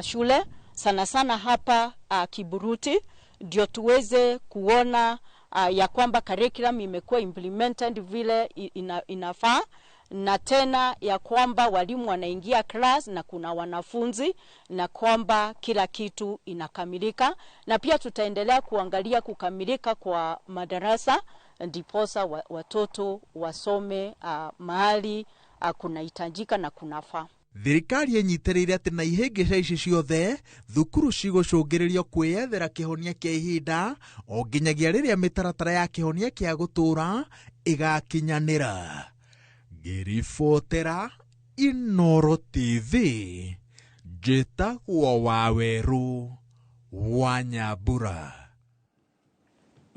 shule sana sana hapa Kiburuti ndio tuweze kuona ya kwamba curriculum imekuwa implemented vile inafaa, na tena ya kwamba walimu wanaingia class na kuna wanafunzi, na kwamba kila kitu inakamilika. Na pia tutaendelea kuangalia kukamilika kwa madarasa ndiposa watoto wasome mahali kunahitajika na kunafaa. Thirikari yenyitirire ati na ihĩngĩca ici ciothe thukuru cigũcũngĩrĩrio kwĩyethera kĩhonia kĩa ihinda o nginyagia rĩrĩa mĩtaratara ya kĩhonia kĩa gũtũũra ĩgakinyanĩra. Ngĩribotera Inooro TV, njĩtagwo Waweru wa Nyambura.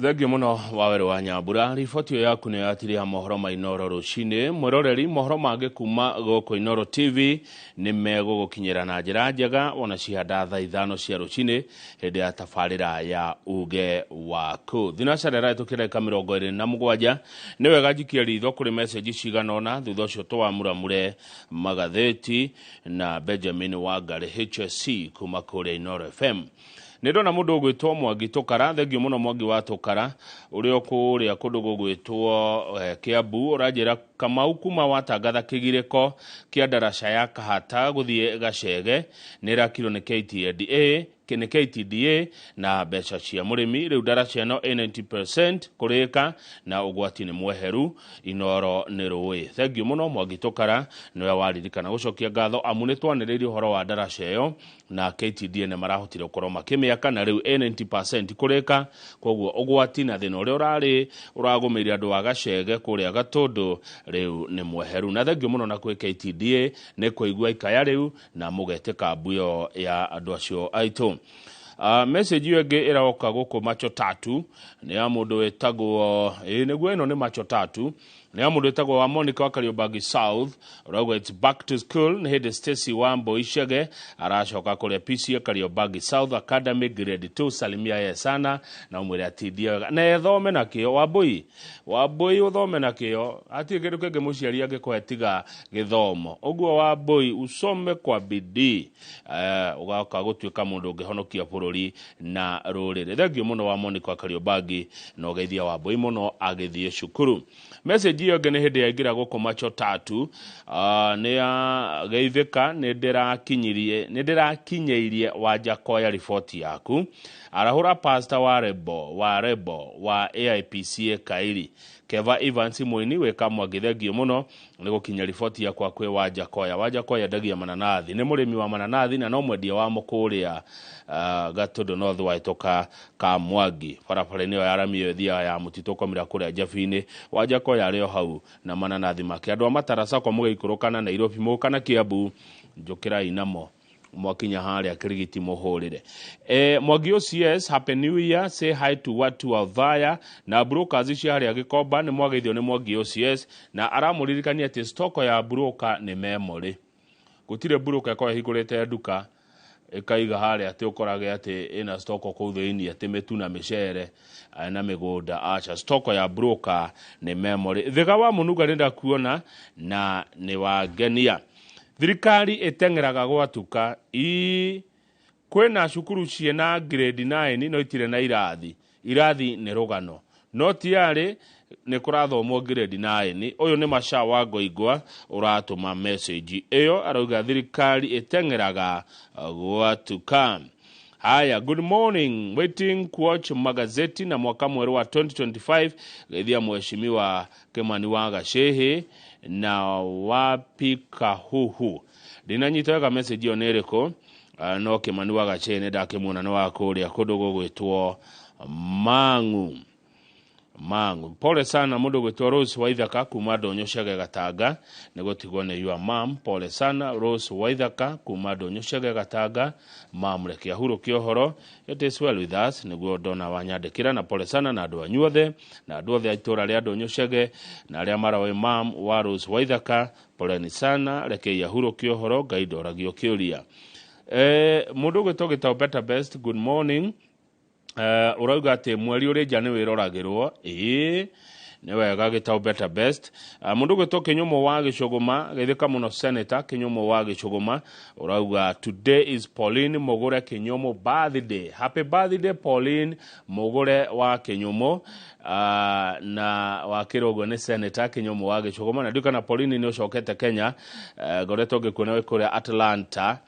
Thengio muno Waweru wa Nyambura. Riboti yaku nĩ yatiria mohoro ma Inooro rucini. Mwiroreri, mohoro mangĩ kuma gũkũ Inooro TV nĩ megũgũkinyĩra na njĩra njega ona cihanda thaa 5 cia rucini hĩndĩ ya tabarĩra ya uge waku. Thinacarera ĩtũkĩreka 27 nĩ wega njikie ritho kũrĩ message cigana ũna, thutha ũcio twamuramure magatheti na Benjamin Wangari HSC kuma kũrĩa Inooro FM. Nĩndona mũndũ ũgwĩtwo Mwangi Tũkara. Thengio mũno Mwangi wa Tũkara, ũrĩa kũrĩa kũndũ gũgwĩtwo Kiambu. Ũranjĩra Kamau kuma watangatha kĩgirĩko kĩa ndaraca ya Kahata gũthiĩ Gacege nĩrakirwo nĩ KTDA na mbeca cia mũrĩmi. Rĩu ndaraca ĩno 90% kũrĩka na ũgwati nĩ mweheru, Inooro nĩ rũĩ. Thengio mũno Mwangi Tũkara, nĩwe waririkana gũcokia ngatho amu nĩ twanĩrĩirie ũhoro wa ndaraca ĩyo na KTDA nĩ marahotire gũkorwo makĩmĩaka, na rĩu 90% kũrĩka, koguo ũgwati na thĩna ũrĩa ũragũmĩire andũ a Gacege kũrĩa Gatũndũ rĩu nĩ mweheru. Na thengio mũno na kwĩ KTDA nĩ kũigua ikaya rĩu na mũgetĩka mbuyo ya andũ acio aitũ. Message ĩyo ĩngĩ ĩroka gũkũ Macho Tatu nĩ ya mũndũ wĩtagwo nĩguo ĩno nĩ Macho Tatu nĩ ya mũndũ wĩtagwo wa Monica wa Kariobangi South. Ũrauga it's back to school nĩ hĩndĩ Stacy Wambui Icege aracoka kũrĩa PCA Kariobangi South Academy grade 2. Salimia ye sana na ũmwĩre atindie wega na ethome na kĩo. Wambui ũthome na kĩo, hatirĩ kĩndũ kĩngĩ mũciari angĩkũhe tiga gĩthomo. Ũguo Wambui usome kwa bidii, ũgoka gũtuĩka mũndũ ũngĩhonokia bũrũri na rũrĩrĩ. Thengio mũno wa Monica wa Kariobangi na ũgeithia Wambui mũno agĩthiĩ cukuru. Message ĩyo ĩngĩ nĩ hĩndĩ yaingĩra gũkũ Macho Tatu nĩ ya Geithĩka. Nĩ ndĩrakinyĩirie Wanjakoya riboti yaku. Arahũra Pastor wa Rebo wa AIPCA Kairi. Keva Evans Mũini wĩka Mwangi, thengio mũno nĩ gũkinya riboti yakwa kwĩ Wanjakoya. Wanjakoya ndagia mananathi, nĩ mũrĩmi wa mananathi na no mwendia wa mũkũrĩa Gatũndũ North Waitoka ka Mwangi. Barabara-inĩ ĩyo ya rami ĩyo thiaga ya mũtitũ ũkomĩra kũrĩa Njabi-inĩ. Wanjakoya arĩ o hau na mananathi make. Andũ a Matarasako mũgĩikũrũkana Nairobi mũkana Kiambu, njũkĩrai namo mwakinya harĩa Kirigiti mũhũrĩre. Mwangi OCS, happy new year, say hi to watu wa Thaya na brokers cia harĩa Gĩkomba. Nĩ mwageithio nĩ Mwangi OCS na aramũririkania atĩ stoko ya broker nĩ memory. Gũtirĩ broker ĩkorwo hingũrĩte nduka ĩkaiga harĩa atĩ ũkorage atĩ ĩna stoko kũu thĩinĩ atĩ mĩtu na mĩcere na mĩgũnda. Acha, stoko ya broker nĩ memory. Thega wa Mũnuga nĩnda kuona na nĩ wangenia. Thirikari ĩteng'eraga gwatuka. Kwĩna cukuru ciena grade 9 no itirĩ na irathi nĩ rũgano, no tiarĩ nĩ kũrathomwo grade 9. Ũyũ nĩ Masha wa Ngoigwa ũratũma message ĩyo, arauga thirikari ĩteng'eraga gwatuka. Haya, good morning, waiting kuwatch magazeti na mwaka mweru wa 2025. Geithia mheshimiwa Kimani wa Gacehe na wapika huhu. Ndinanyita wega message ĩyo nĩ ĩrĩkũ? No Kimani wa Gacehe nĩ ndakĩmuona nĩ wa kũrĩa kũndũ gũgwĩtwo Mangu. Pole sana mũndũ gwĩtwo Rose Waithaka kuma Ndonyo Cege Gatanga nĩ gũtigwo nĩ your mom. Pole sana Rose Waithaka kuma Ndonyo Cege Gatanga, mam reke ahurũke ũhoro. It is well with us nĩguo ndona wanyandĩkĩra, na pole sana na andũ anyu othe na andũ othe a itũũra rĩa Ndonyo Cege na arĩa maroĩ mam wa Rose Waithaka. Poleni sana, reke ahurũke ũhoro, Ngai ndoragio kĩũria. Mũndũ gwĩtwo Gĩtao Better Best, good morning. Urauga atĩ mweri ũrĩ nja nĩ wĩroragĩrwo. ne wega gitau better best mundu gwetwo Kinyumo wa Gicuguma githika muno senator Kinyumo wa Gicuguma urauga today is Pauline Mugure Kinyumo birthday. Happy birthday Pauline Mugure wa Kinyumo na wakirogwo ni senator Kinyumo wa Gicuguma na duka na Pauline ni ucokete Kenya goretwo gikuona kuri Atlanta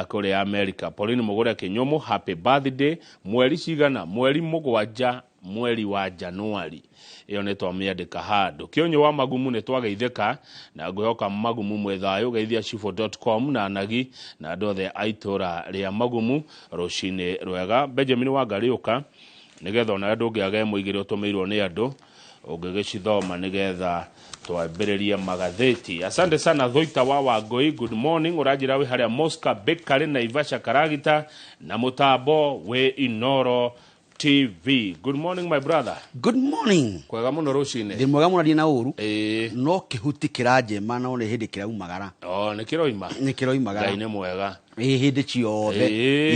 kuri America. Pauline Mugure Kinyumo happy birthday mweri cigana mweri 7 mweri wa Januari iyo netwa miandika handu kionyo wa magumu ne twageitheka na ngwihoka magumu mwethayo geithia shifo.com na anagi na ndothe aitora ria magumu rucine rwega Benjamin wa Ngariuka nigetha ona ndungiage muigire utumirwo ni andu ungigicithoma nigetha twambiriria magatheti. Asante sana Thoita wa Wangui, good morning. Urajira wi haria Mosca Bakery na Ivasha Karagita na mutambo we Inoro TV. Good morning my brother. Good morning. Kwega muno rucine. Ndi mwega muno na uru. No kihuti kiraje mana one hindi kiraumagara. Ne kiroima. Ni kiroimagara. Ngai ne mwega. Hindi ciothe.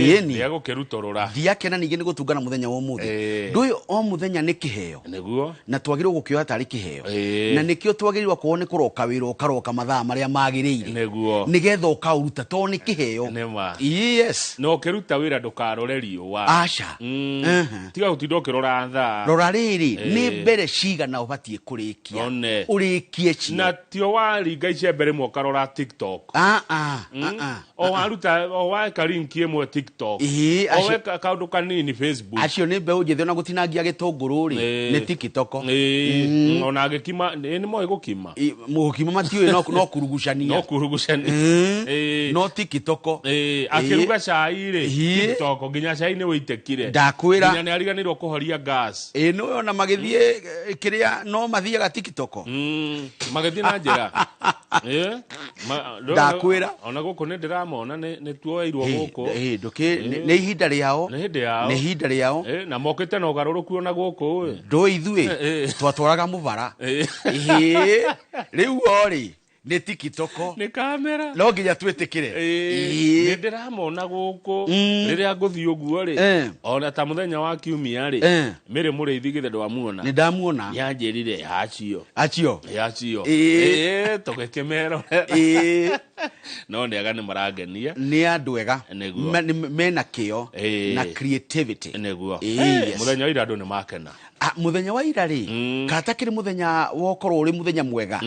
Yeni. Yago kirutorora. Ndiakena ninge ni gutungana muthenya wa muthi. Nduyo o muthenya ni kiheo. Neguo. Na twagirwo gukioya tari kiheo. Na nikio twagirirwa kuo ni kuroka wira ukaroka mathaa maria magiriire. Neguo. Nigetha ukauruta to ni kiheo. Nema. Yes. No kiruta wira ndukarore riwa. Asha. Tiga utindo kirora tha. Rora riri ni mbere ciga na ubatie kurikia. Urikie ci. Na tio waringa icembere mo karora TikTok. O waruta o weka link imwe TikTok. O weka kaundu kanini Facebook. Acio ni mbeu njithe ona gutinangia gitunguru ri ni TikTok. Ona agikima ni mo igukima. Mugukima matiwe no kurugucania. No kurugucania. No TikTok. Akiruga cai ri TikTok nginya cai ni witekire. Ndakwira. Nginya ni ariganirwo kuhoria gas. No ona magithie kiria no mathiaga TikTok. Magithie na njira. Ndakwira. Ona guku ni ndiramona ni tuoirwo guku. Nduki ni ihinda riao. Ni ihinda riao. Na mokete na ugaruruku ona guku. Ndo ithui twatwaraga mubara. Riu ori ni TikTok ni kamera no nginya twetikire ni ndiramona guku riria nguthi uguo ri ona ta muthenya wa kiumia ri mire muriithi githe wamuona ni ndamuona yanjirire acio tugekemero no ndega ni maragenia ni andu ega mena kio na creativity neguo muthenya ira andu ni makena muthenya wa ira ri katakiri muthenya wokorwo uri muthenya mwega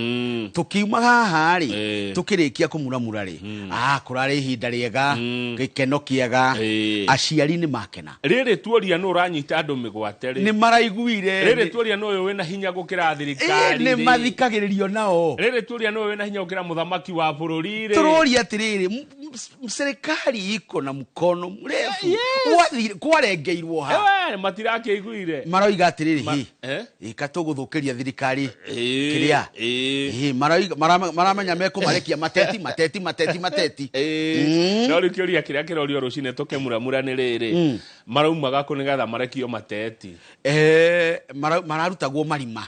tukiuma haha ri tukirikia kumuramura ri kurari ihinda riega gikeno kiega aciari ni makena riri tuoria no uranyita andu migwate ri ni maraiguire riri tuoria no wina hinya gukira thirikari ni mathikagiririo nao riri tuoria no wina hinya gukira muthamaki wa bururi ri turoria atiriri serikali iko na mkono mrefu kwarengeirwo ha matirakeiguire maroiga atiriri katuguthukiria thirikari kiria maramenya meko marekia mateti no rikioria kiria kirorio rucine tukemuramura ni riri maraumaga ku nigetha marekio mateti mararutagwo marima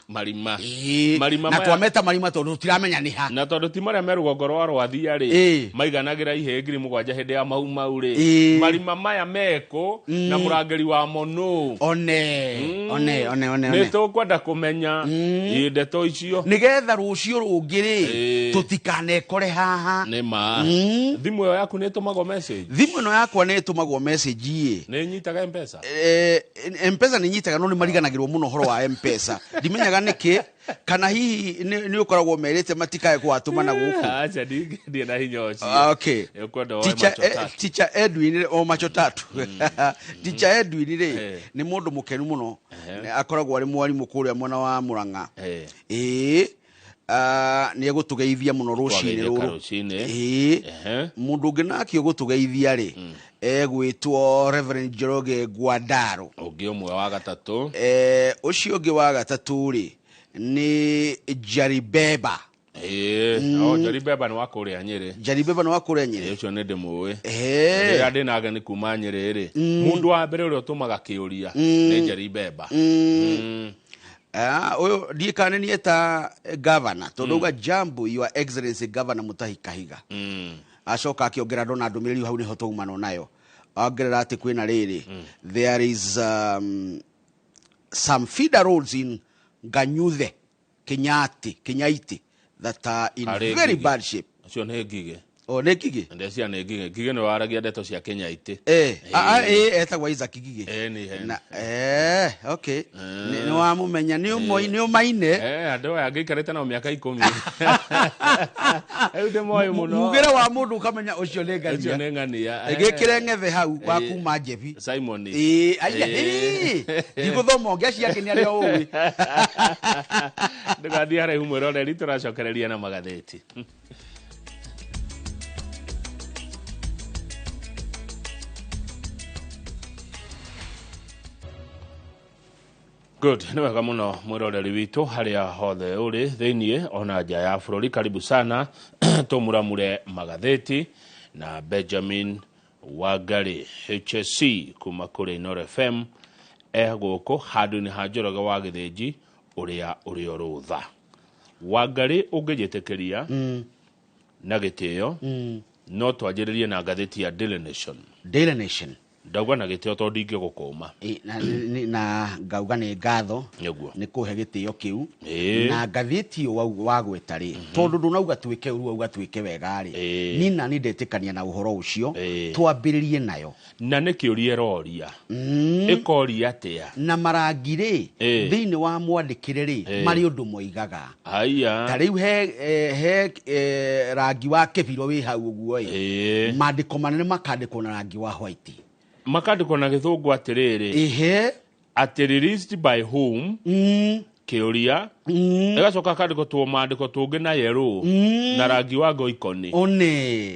na twameta marima tondu tiramenya ni ha na tondu ti maria merugongo rwa rwathia ri maiganagira ihe ngiri 7 hindi ya mau ri marima maya meko na murangeri wa mono one neto kwenda kumenya ndeto icio nigetha rucio rungiri tutikanekore haha nema thimu yo yaku netumagwo message thimu no yakwa netumagwo message ne nyitaga mpesa mpesa ni nyitaga no ni mariganagirwo muno horo wa mpesa ndimenyaga niki kana hihi ni ukoragwo merete matikae kwatuma na guku acha ndi na hinyoci okay teacher Edwin o macho tatu teacher Edwin ri ni mundu mukenu muno akoragwo ari mwarimu kuria mwana wa Muranga ni egutugeithia muno rucine ruru mundu nginaki gutugeithia ri egwitwo Reverend Njoroge Gwadaro ungi umwe wa gatatu ucio ungi wa gatatu ri ni Jaribeba Jaribeba ni wakuria Nyeri Jaribeba ni wakuria Nyeri ucio ne ndimuwe ria ndinaga ni kuma Nyeri ri mundu wa mbere uri utumaga kiuria ni Jaribeba oyo diekane ni eta governor tonduga jambo your excellency governor Mutahi Kahiga acoka akiongera ndona ndumiriri hau ni hoto umano nayo ongerera ati kwina riri there is some feeder roads in Nganyuthe, Kinyaiti that are in very bad shape. Acio nĩ ngigĩ. O nĩ ngigĩ. Ndecia nĩ ngigĩ. Ngigĩ nĩ waragia ndeto cia Kenya ite. Etagwo Isaac Ngigĩ. Nĩ he. Okay. Nĩ wamũmenya nĩ ũmaine. Andũ aya ngĩikarĩte nao mĩaka 10. Rĩu ndĩmoĩ mũno. Mugĩre wa mũndũ ũkamenya ũcio nĩ ngania. Ũcio nĩ ngania. Gĩkĩre ng'ethe hau wa kuma Jebi. Simon. Ndigũthoma ngĩacia kĩnĩ arĩa ũĩ. Ndũgathiĩ haraihu mwĩroreri, tũracokereria na magathĩti. Good, nĩ wega mũno mwĩroreri witũ harĩa hothe ũrĩ thĩiniĩ ona nja ya bũrũri. Karibu sana tũmuramure magathĩti na Benjamin Wangari HSC kuma kũrĩ Inooro FM gũkũ handũ-inĩ ha Njoroge wa Gĩthĩnji ũrĩa ũrĩ o rũtha. Wangari ũngĩjĩtĩkĩria na gĩtĩo no twanjĩrĩrie na ngathĩti ya Daily Nation. Daily Nation. Ndauga na gĩtĩo tondũ ndingĩgũkũma. Na ngauga nĩ ngatho nĩ kũhe gĩtĩo kĩu na ngathĩti wa gwĩtarĩ tondũ ndũnauga twĩke ũru auga twĩke wegarĩ nina nĩ ndetĩkania na ũhoro ũcio twambĩrĩrie nayo na nĩ kĩũria roria ĩkoria atĩa na marangirĩ thĩinĩ wa mwandĩkĩre marĩ ũndũ moigaga ta rĩu he rangi wa kĩbiro wĩ hau ũguo mandĩko manene makandĩkwo na rangi wa white makandĩkwo na gĩthũngũ atĩrĩrĩ at released by whom kĩũria ĩgacoka kandĩko mandĩko tũngĩ na yellow na rangi wa ngoikoni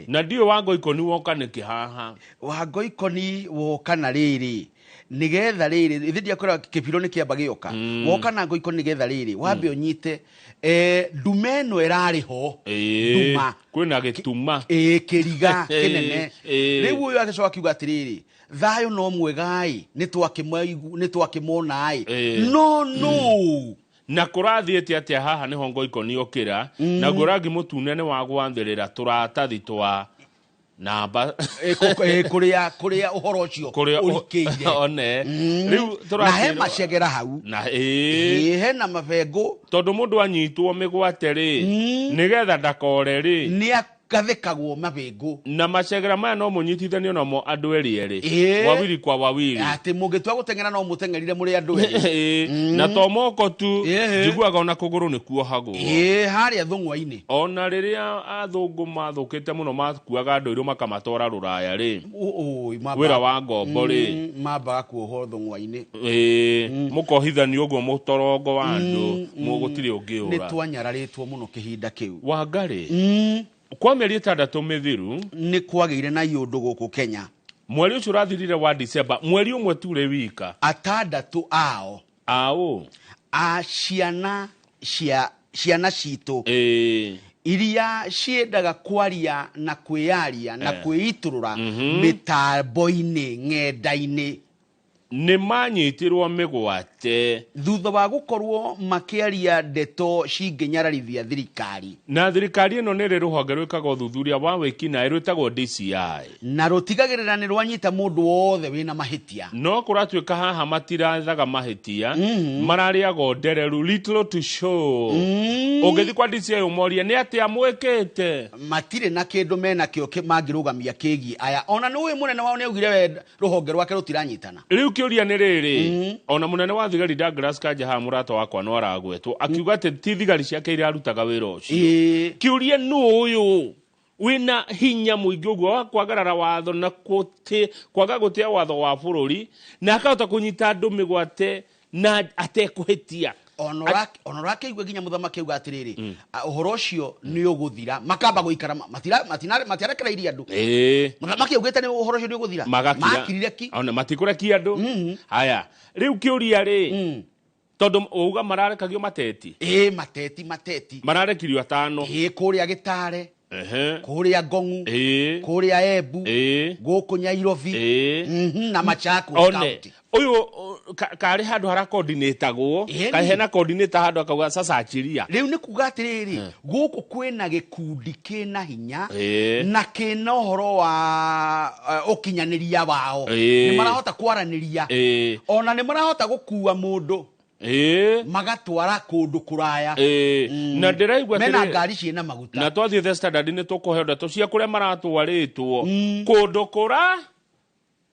na ndiũ wa ngoikoni woka nĩkĩ haha wa ngoikoni woka na rĩrĩ nigetha rĩrĩ ithĩndia kũra kĩbiro nĩ kĩamba gĩoka woka na ngoikoni nigetha rĩrĩ wambe ũnyite ndume ĩno ĩrarĩ ho nduma kwĩna gĩtuma kĩriga kĩnene rĩu ũyũ agĩcoka kiuga atĩrĩrĩ thayũ no mwegai nĩ twakĩmona no na kũrathiĩte atĩa haha nĩho ngoikoni okĩra na ngũrangi mũtune nĩ wa gwanthĩrĩra tũratathi twa namba kũrĩa ũhoro ũcio ũrikĩire one rĩu na he macegera hau na hena mabengũ tondũ mũndũ anyitwo mĩgwate rĩ nĩgetha ndakore rĩ nĩ gathekagwo mabengũ na macegera maya no mũnyitithanio namo andũ erĩ wawili kwa wawili atĩ mũngĩtua gũteng'era no mũteng'erire mũrĩ andũ erĩ na to moko tu njiguaga ona kũgũrũ nĩ kuohagwo harĩa thũng'wa-inĩ ona rĩrĩa athũngũ mathũkĩte mũno makuaga andũ irũ makamatwara rũraya rĩ wĩra wa ngombo rĩ mambaga kuohwo thũng'wa-inĩ mũkohithanio ũguo mũtorongo wa andũ mũgũtirĩ ũngĩũra nĩ twanyararĩtwo mũno kĩhinda kĩu Wangari kwa mĩeri 6 mĩthiru nĩ kwagĩire na iũndũ gũkũ Kenya mweri ũcio ũrathirire wa December mweri ũmwe tu rĩ wika 6 ao ciana citũ iria ciendaga kwaria na kwĩyaria na kwĩitũrũra mĩtambo-inĩ ng'enda-inĩ nĩ manyitirwo mĩgwate thutha wa gũkorwo makĩaria ndeto cingĩnyararithia thirikari na thirikari ĩno nĩ rĩ rũhonge rwĩkaga ũthuthuria wa wĩkinaĩ rwĩtagwo DCI na rũtigagĩrĩra nĩ rwanyita mũndũ wothe wĩna mahĩtia no kũratuĩka haha matirathaga mahĩtia mararĩaga ndereru little to show ũngĩthiĩ kwa DCI ũmorie nĩ atĩa mwĩkĩte matirĩ na kĩndũ menakĩo mangĩrũgamia kĩgiĩ aya ona nĩwe mũnene wao nĩ augire rũhonge rwake rũtiranyitana rĩu kĩũria nĩ rĩrĩ ona mũnene wa thigari Douglas Kanja mũrata wakwa no aragwetwo akiuga atĩ ti thigari ciake iria arutaga wĩra ũcio kĩũria nũ ũyũ wĩna hinya mũingĩ ũguo wa kwagarara watho na kwaga gũtĩa watho wa bũrũri na akahota kũnyita andũ mĩgwate na atekũhĩtia ona rakĩigua nginya mũthamaki auga atĩrĩrĩ ũhoro ũcio nĩ ũgũthira makamba gũikara matiarekereirie andũ mũthamaki augĩte nĩ ũhoro ũcio nĩ ũgũthira makirire ki ona matikũrekia andũ haya rĩu kĩũria rĩ tondũ uga mararekagio mateti mateti mararekirio 5 kũrĩa Gĩtare kũrĩa Ngong'u kũrĩa Embu gũkũ Nyairobi na Machakos County ũyũ karĩ handũ hara coordinatagwo kahena coordinator handũ akauga sasa achiria rĩu nĩ kuga atĩrĩrĩ gũkũ kwĩna gĩkundi kĩna hinya na kĩna ũhoro wa ũkinyanĩria wao nĩ marahota kwaranĩria ona nĩ marahota gũkua mũndũ magatwara kundu kuraya na ndiraigwa mena ngari ciina maguta na twathie the standard ni tukuhe ndeto cia kuria maratwaritwo kundu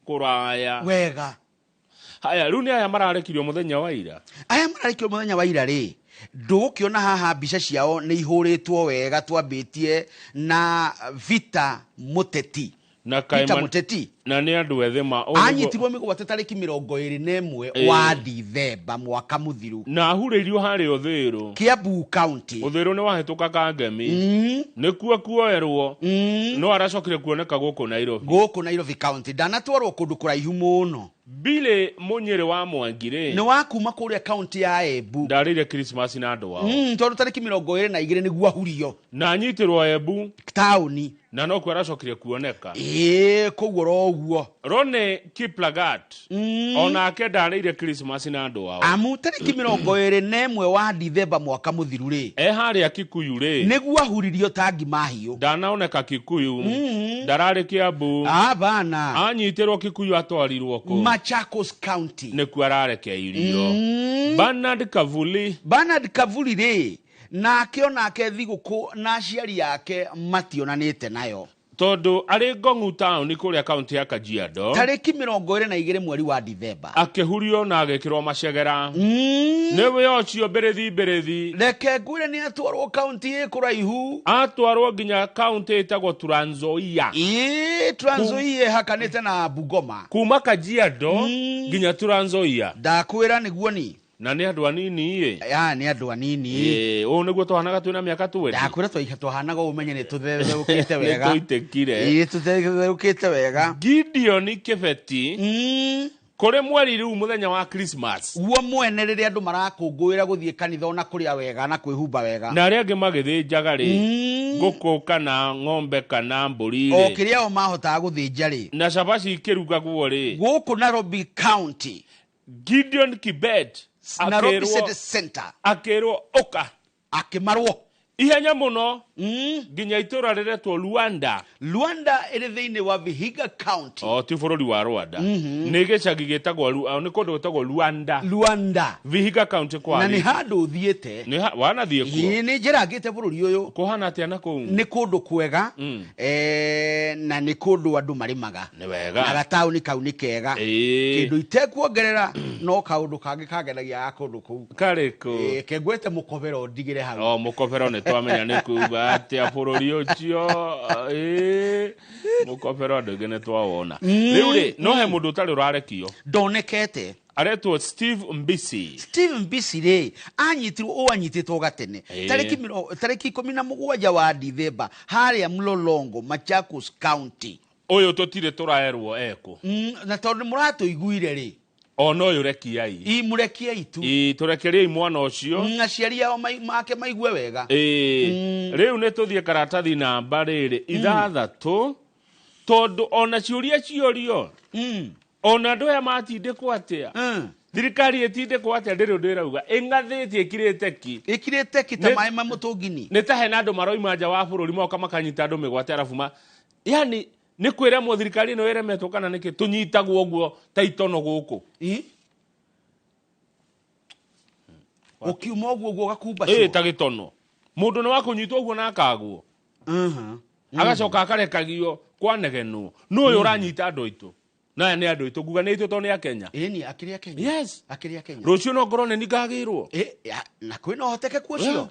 kuraya wega. haya riu ni aya mararekirio muthenya wa ira ri ndugukiona haha mbica ciao ni ihuritwo wega twambitie na Vita Muteti na Vita Muteti na ni andu ethe anyitirwo migwate tariki 21 wa Dithemba mwaka muthiru na ahuririo hari Uthiru Kiambu County. Uthiru ni wahituka Kangemi ni kuoerwo no aracokire kuoneka guku Nairobi County ndanatwarwo kundu kuraihu muno. Bile Munyere wa Mwangire ni wakuma kuria county ya Embu ndarire Christmas na andu wao tondu tariki 22 niguo ahurio na anyitirwo Embu tauni na no ku aracokire kuoneka koguo roguo Rone Kiplagat onake ndarire Christmas na andu wao amu tariki 21 wa Dithemba mwaka muthiru ri haria Kikuyu ri niguo ahuririo tangi mahiu ndanaoneka Kikuyu ndarari Kiambu bana anyitirwo Kikuyu atwarirwo ku Machakos County ne kuararekeirio Bernard Kavuli ri na akiona ke thiguku na aciari yake mationanite nayo tondu ari Ngong'u town kuria county ya Kajiado tariki 22 mweri wa Dithemba akihurio na agekirwo macegera niwe ocio berethi reke ngwire ni atwarwo county ikuraihu atwarwo nginya county itagwo Trans Nzoia hakanite na Bungoma kuma Kajiado nginya Trans Nzoia ndakwira niguo ni na ni andu anini ni andu anini o niguo twahanaga twina miaka 20 ndakwira twahanaga umenye ni tutherukite wega ni tuitekire tutherukite wega Gideon Kibeti kore mweri riu muthenya wa Christmas uo mwene riria andu marakungwira guthie kanitha ona kuria wega na kwihumba wega na aria angi magithinjaga ri nguku kana ng'ombe kana mburi o kiria o mahota guthinja ri na cabaci ikirugagwo ri guku Nairobi County Gideon Kibet Nairobi City Center akirwo oka akimarwo ihenya muno nginya itura riretwo Luanda iri thiini wa Vihiga County ti bururi wa Rwanda ni gicagi gitagwo ni kundu gitagwo Luanda Vihiga County kwa na ni handu uthiete ni wana thie ku ni njira ngite bururi uyu kuhana atia na ku ni kundu kwega na ni kundu andu marimaga ni wega na gatauni kau ni kega kindu itekuongerera no kaundu kangi kagenagia kundu kuu kariko kengwete mukobero ndigire hau mukobero ni twamenya ni kuba atia bururi ucio mukobero andu ngene twawona riu ri no he mundu utari urarekio ndonekete aretwo Steve Mbisi ri anyititwo gatene tariki 17 wa Dithemba haria Mlolongo Machakos County uyu tutire turaerwo eko na tondu muratuiguire ri ono uyu rekiai murekiai tu turekerie mwana ucio aciari ao make maigue wega riu ni tuthie karatathi namba riri 6 tondu ona ciuria ciorio ona andu aya matindikwo atia thirikari itindikwo atia ndiru ndirauga ingathitie ikirite ki ta mai mamutungini ni ta hena andu maroima nja wa bururi moka makanyita andu migwate arafu yani ni kwira mo thirikari no iremetwo kana niki tunyitagwo guo ta itono guku ukiuma guo gakumba cio ta gitono mundu ni wakunyitwo guo na akagwo agacoka akarekagio kwanegenwo no uyu uranyita andu itu na ni andu itu nguga ni itu to ni Kenya ni akiri Kenya yes akiri Kenya rucio no ngoro ni ngagirwo na kwina hoteke kucio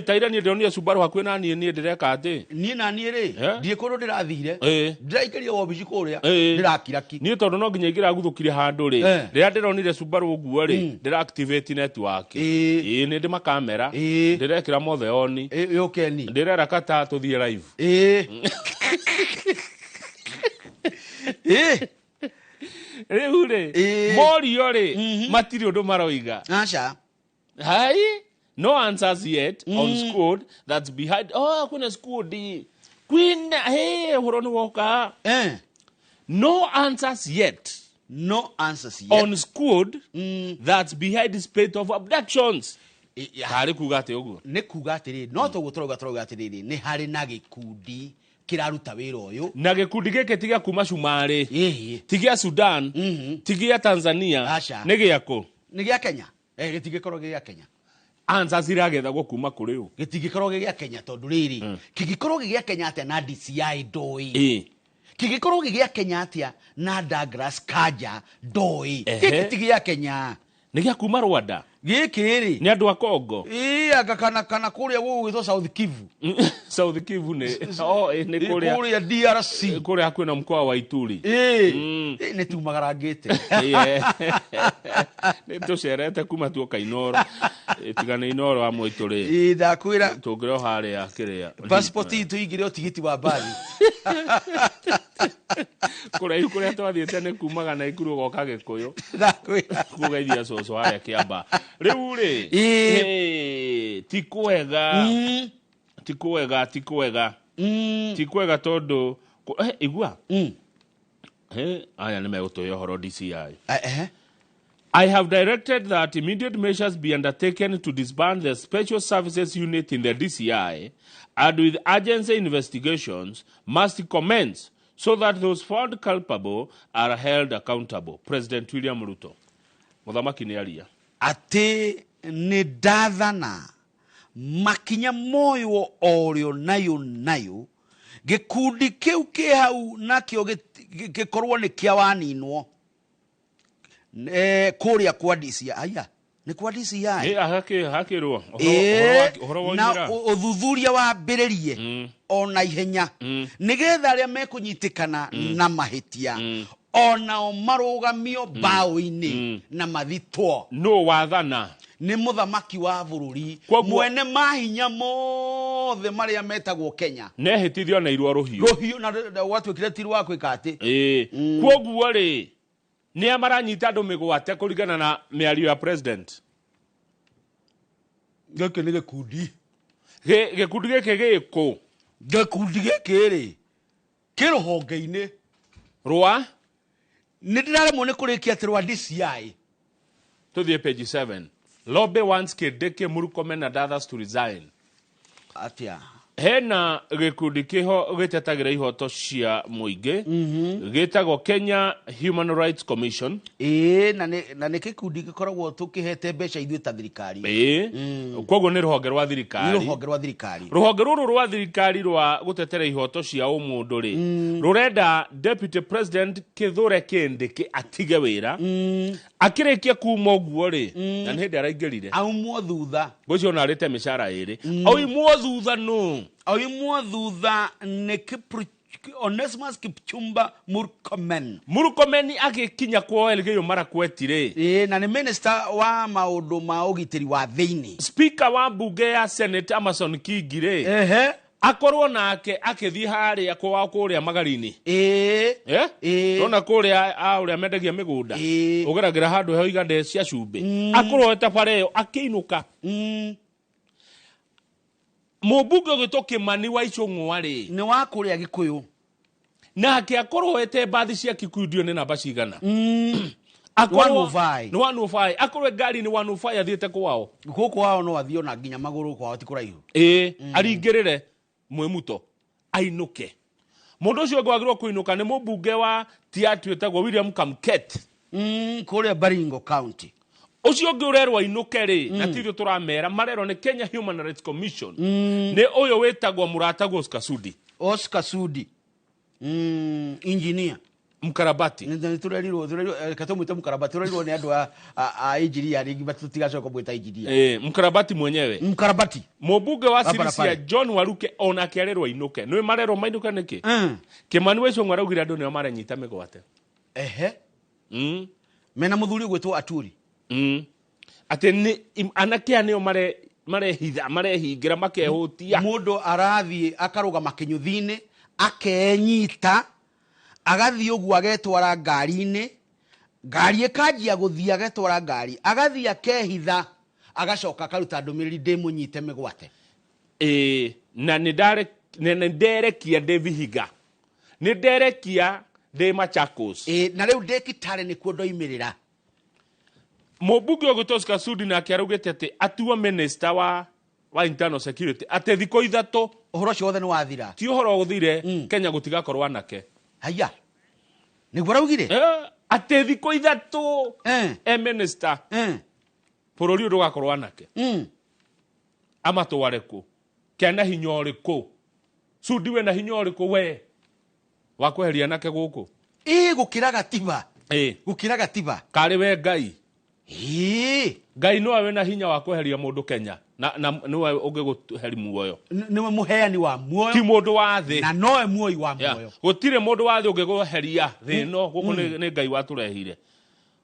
taira ni ndionire Subaru hakwe na ni ndireka ati ni na ni ri ndie kundu ndirathire ndiraikeria obici kuria ndirakiraki ni tondu no nginya igira guthukire handu ri rira ndironire Subaru guo ri ndira activate network ni ndi makamera ndirekira mothe oni yokeni ndirera kata tuthie live riu ri morio ri matiri undu maroiga acha hai no answers yet on squad that's behind kuna squad kwina horoni woka no answers yet on squad that's behind the spate of abductions hari kugate uguo ni kugate no to gutroga atiriri ni hari na gikundi kiraruta wira uyu na gikundi gike tiga kuma Shumari tigia Sudan tigia Tanzania ni giako ni gia Kenya Gitingikorwo gä gä a Kenya. Answers iragethagwo kuma kuri u. Gitingikorwo gä gä a Kenya tondu riri. Kingikorwo gä gä a Kenya atia na DCI ndoi. Kingikorwo gä gä a Kenya atia na Douglas Kanja ndoi. Giki gä a Kenya. Nä gä a kuma Rwanda. Gikiri Nä andå a Congo. Anga kana kuria gwitwo South Kivu. South Kivu nä kuria DRC. Kuria hakuhĩ na mkoa wa Ituri. Nĩ tumagarangĩte. Nĩ tũcerete kuma tuoka Inoro. Tigana Inoro amwe itũrĩ. Ndakwĩra tũngĩrĩ o harĩa kĩrĩa. Passport itũ igĩre ũtigiti wa mbathi. Kũrĩa twathiĩte nĩ kumaga na Ikuru goka Gĩkũyũ. Ndakwĩra kũgeithia cũcũ harĩa Kĩamba. Rĩu rĩ ti kwega. Ti kwega tondũ igua aya nĩ megũtũhe ũhoro DCI. I have directed that immediate measures be undertaken to disband the Special Services Unit in the DCI, and with urgency investigations must commence so that those found culpable are held accountable. President William Ruto. Muthamaki nĩ aria. Ati nĩ ndathana makinya moyo orĩo nayo gĩkundi kĩu kĩ hau nakĩo gĩkorwo nĩ kĩa waninwo kũrĩa kwa DCI. Aya nĩ kwa DCI. Hakĩrwo ũhoro wa na ũthuthuria wambĩrĩrie ona ihenya nĩgetha arĩa mekũnyitĩkana na mahĩtia onao marũgamio mbaũ-inĩ na mathitwo. No wathana nĩ mũthamaki wa bũrũri mwene mahinya mothe marĩa metagwo Kenya nehĩtithio na irua rũhiũ na watuĩkire tiri wa kwĩka atĩ. Kwoguo rĩ nĩ amaranyita andũ mĩgwate kũringana na mĩario ya president. Gĩkĩ nĩ gĩkundi gĩkĩ gĩkũ. Gĩkundi gĩkĩ rĩ kĩ rũhonge-inĩ rwa nĩ ndĩraremwo nĩ kũrĩkia atĩ rwa DCI. Tũthiĩ page 7. Lobby wants Kindiki, Murkomen and others to resign. Atia. Hena gĩkundi kĩho gĩtetagĩra ihoto cia mũingĩ gĩtagwo Kenya Human Rights Commission. Na nĩ gĩkundi gĩkoragwo tũkĩhete mbeca ithuĩ ta thirikari. Kwoguo nĩ rũhonge rwa thirikari. Rũhonge rũrũ rwa thirikari rwa gũtetera ihoto cia ũmũndũ rĩ rũrenda Deputy President Kithure Kindiki atige wĩra akĩrĩkia kuma ũguo rĩ na nĩ hĩndĩ araingĩrire aumwo thutha gũcio ona arĩte mĩcara ĩrĩ oimwo thutha no oimwo thutha nĩ Onesimus Kipchumba Murkomen agĩkinya kwa Elgeyo Marakwet rĩ na nĩ minister wa maũndũ ma ũgitĩri wa thĩinĩ. Speaker wa bunge ya Senate Amason Kingi rĩ akorwo nake akĩthiĩ harĩa kwa kũrĩa magari-inĩ rona kũrĩa ũrĩa mendagia mĩgũnda ũgeragĩra handũ heo iganda cia cumbĩ akorwo bara ĩyo akĩinũka. Mũmbunge ũgĩtwo Kimani wa Icũng'wa rĩ nĩ wa kũrĩa Gĩkũyũ nake akorwo ete mbathi cia Kikuyu nĩ namba cigana. 105 akorwo ngari nĩ 105 athiĩte kwao gũkũ kwao no athiĩ ona nginya magũrũ kwao ti kũraihu aringĩrĩre Mwĩmuto ainũke. Mũndũ ũcio ũngĩ wagĩrĩirwo kũinũka nĩ mũmbunge wa Tiatu etagwo William Kamket kũrĩa Baringo County. Ucio ũngĩ ũrerwo ainũke rĩ na tithio tũramera marerwo nĩ Kenya Human Rights Commission nĩ ũyũ wĩtagwo mũratagwo Oscar Sudi engineer mkarabati turerirwo katomwita mkarabati turerirwo nĩ andũ a engineer ringi batutigacoka mwita engineer mkarabati mwenyewe mkarabati mũmbunge wa Sirisia John Waruke ona kĩarerwo ainũke nĩ marerwo mainũke nĩkĩ Kimani wa Icũng'wa araugire andũ nĩo maranyita mĩgwate mena mũthuri gwĩtwo Aturi atĩ nĩ anake anĩo marehingĩra makehutia mũndũ arathiĩ akarũgama kĩnyũthi-inĩ akenyita agathiĩ ũguo agetwara ngari-inĩ ngari ĩkanjia gũthiĩ agetwara ngari agathiĩ akehitha agacoka akaruta ndũmĩrĩri ndĩmũnyite mĩgwate. Na nĩ nderekia ndĩ Vihiga nĩ nderekia ndĩ Machakos na rĩu ndĩkitare nĩkuo ndoimĩrĩra. Mũmbunge ũgĩtwo Oscar Sudi nake araugĩte atĩ atuo minister wa internal security atĩ thikũ ithatũ ũhoro ũcio wothe nĩ wathira ti ũhoro ũthire Kenya gũtigakorwo anake. Haya nĩguo araugire atĩ thikũ ithatũ minister bururi ndu gakorwo anake amatware ku kena hinya uriku sudi we na hinya uriku we wa kweheria nake guku gukira gatiba gukira gatiba kari we Ngai Ngai no awe na hinya wa kweheria mundu Kenya na niwe ungiguheri muoyo niwe muheani wa muoyo ti mundu wa thi na noe muoyi wa muoyo gutire mundu wa thi ungiguheria thi no guku ni Ngai waturehire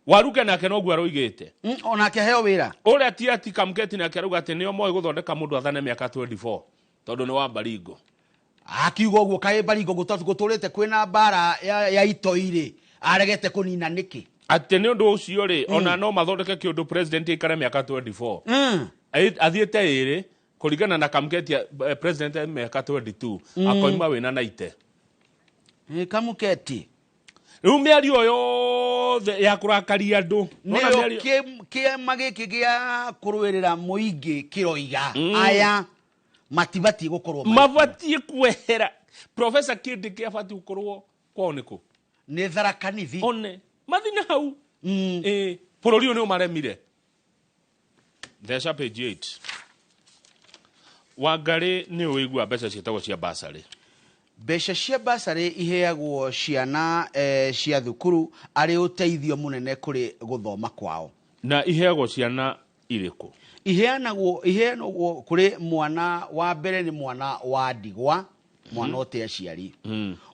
waruke nake no gwaro igite onake heo wira uria ti Kamketi nake ruga ati nio moyo guthondeka mundu athane miaka 24 tondu ni wa Baringo akiugo guo kai Baringo guturite kwina bara ya itoire aregete kunina niki ati ni undu ucio ri ona no mathondeke kiundu president ikare miaka 24 athiete iri kuringana na Kamketi president miaka 22 akoima wina 90 Kamketi riu miario yothe ya kurakaria andu nio kiama giki gia kurwirira muingi kiroiga aya matibati gukorwo mabati kwehera Professor Kidi kiabati gukorwo kwoniku ni tharakanithi one mathina hau bururi ni umaremire theca page 8 Wangari ni uigua mbeca cietagwo cia basari mbeca cia basari iheagwo ciana cia thukuru ari uteithio munene kuri guthoma kwao na iheagwo ciana iriku iheanagwo kuri mwana wa mbere ni mwana wa ndigwa mwana ote aciari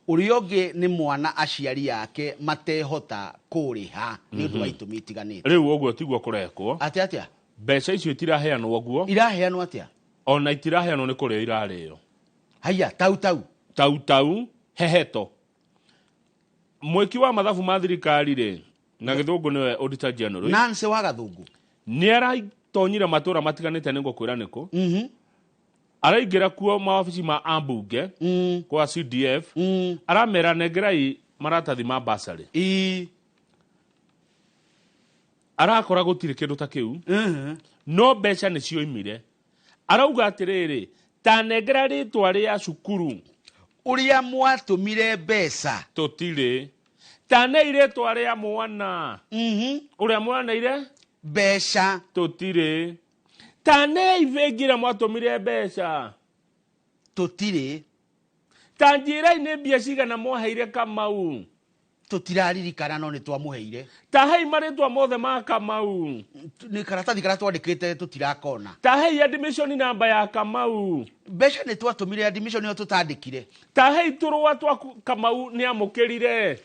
uria ungi ni mwana aciari yake matehota kuriha ni undu wa itumi itiganite riu ogwo tiguo kurekwo atia mbeca icio itiraheanwo ogwo iraheanwo atia ona itiraheanwo ni kuria irario haya tau heheto mweki wa mathabu ma thirikari ri na githungu niwe auditor general Nancy wa gathungu ni araitonyire matura matiganite ningo kwira niko araingira kuo mawabici ma ambunge kwa CDF aramera negerai maratathi ma basari arakora gutire kindu ta kiu no mbeca ni cioimire arauga atiriri ta negera ritwa ria cukuru uria mwatumire mbeca tutire ta ne iretwa ria mwana uria mwana ire mbeca tutire ta ne ivengira mwatumire mbeca tutire ta njira ine mbia cigana mwaheire Kamau tutiraririkana no ni twamuheire ta hei maritwa mothe ma Kamau ni karatathi kara twandikite tutirakona ta hei admission number ya Kamau mbeca ni twatumire admission yo tutandikire ta hei turwa twa Kamau ni amukirire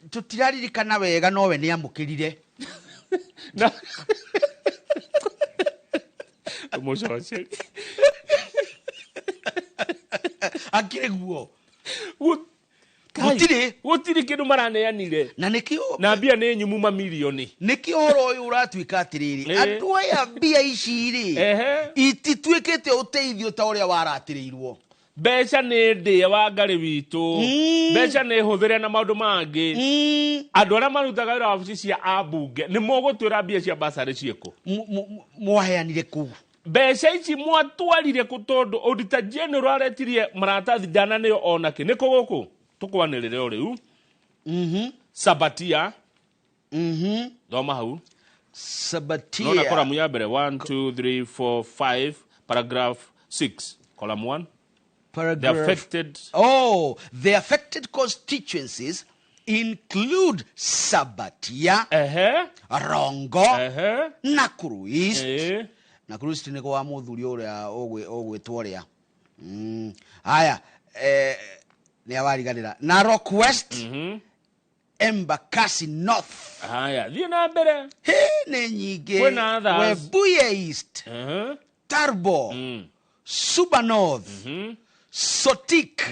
tutiraririkana wega nowe ni amukirire Mucoce akire guo gutiri kindu maraneanire na nikio na mbia ni nyumu mamilioni nikio oro uyu uratuika atiriri andu aya mbia ici ri itituikite uteithio ta uria waratirirwo mbeca ni ndie Wangari witu mbeca ni huthire na maundu mangi andu aria marutaga wira wabici cia ambunge ni mogutwira mbia cia basari cieko mwaheanire ku mbeca ici mwatwarire ku tondu auditor general aretirie maratathi dana niyo onake niko guku tukwanirire o riu Sabatia thoma hau Sabatia no na column ya mbere 1 2 3 4 5 paragraph 6 column 1 paragraph the affected constituencies include Sabatia Rongo Nakuru East Nakuru East ni kwa muthuri uria ogwetwo ria haya ni awariganira Narok West Embakasi North haya thie na mbere ni nyingi Webuye East Tarbo Suba North Sotik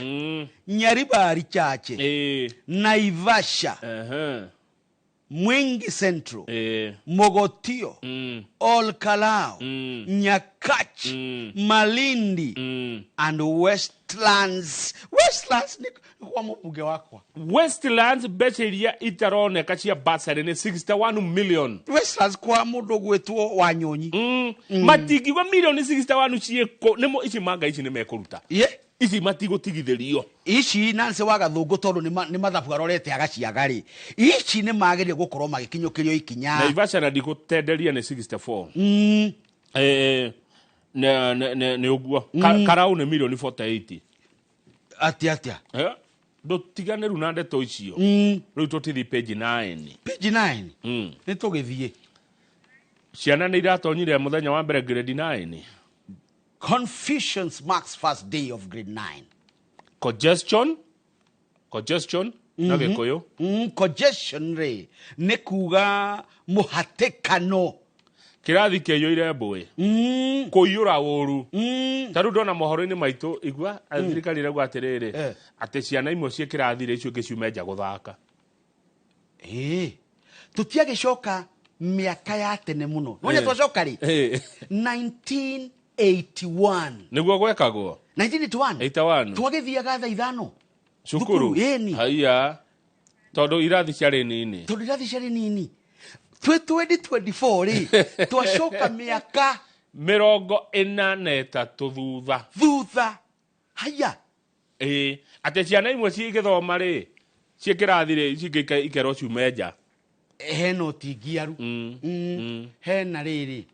Nyaribari Chache Naivasha Mwingi Central Mogotio Olkalao Nyakach Malindi and Westlands ni kwa mbuge wakwa Westlands becheria itarone kachia basari ni 61 million Westlands kwa mundu gwetwo Wanyonyi matigi wa milioni 61 cieko nimo ici manga ici ni mekuruta ici matigũtigithĩrio. Ici Nancy wa Gathũngũ tondu ni mathabu arorete agaciaga ri. Ici ni mageria gukorwo magikinyukirio ikinya. Naivasha na ndigutenderia ni 64. Ne uguo. Karau ni milioni 480. Atia. Ndutigane ru na ndeto icio. Riu tutithi page 9. Page 9. Ni tugithie. Ciana ni iratonyire muthenya wa mbere grade 9. Confucius marks first day of grade 9. Congestion na Gikuyu. Congestion re ni kuga muhatikano. Kirathi kĩyo irembwe kũiyũra ũru tarũ ndona mohoro-inĩ maitũ igua thirikari irauga atĩrĩrĩ atĩ ciana imwe ciĩ kĩrathi icio ingĩ ciume nja gũthaka. Tũtiagĩcoka mĩaka ya tene mũno nonya twacoka rĩ 1981 nĩguo gwekagwo 1981 twagĩthiaga thaa ithano cukuru haiya tondũ irathi ciarĩ nini 2024 ri twacoka miaka 43 thutha haya ate ciana imwe cigithoma ri ciikirathi ri cingika ikero ciumenja hena utingiaru hena riri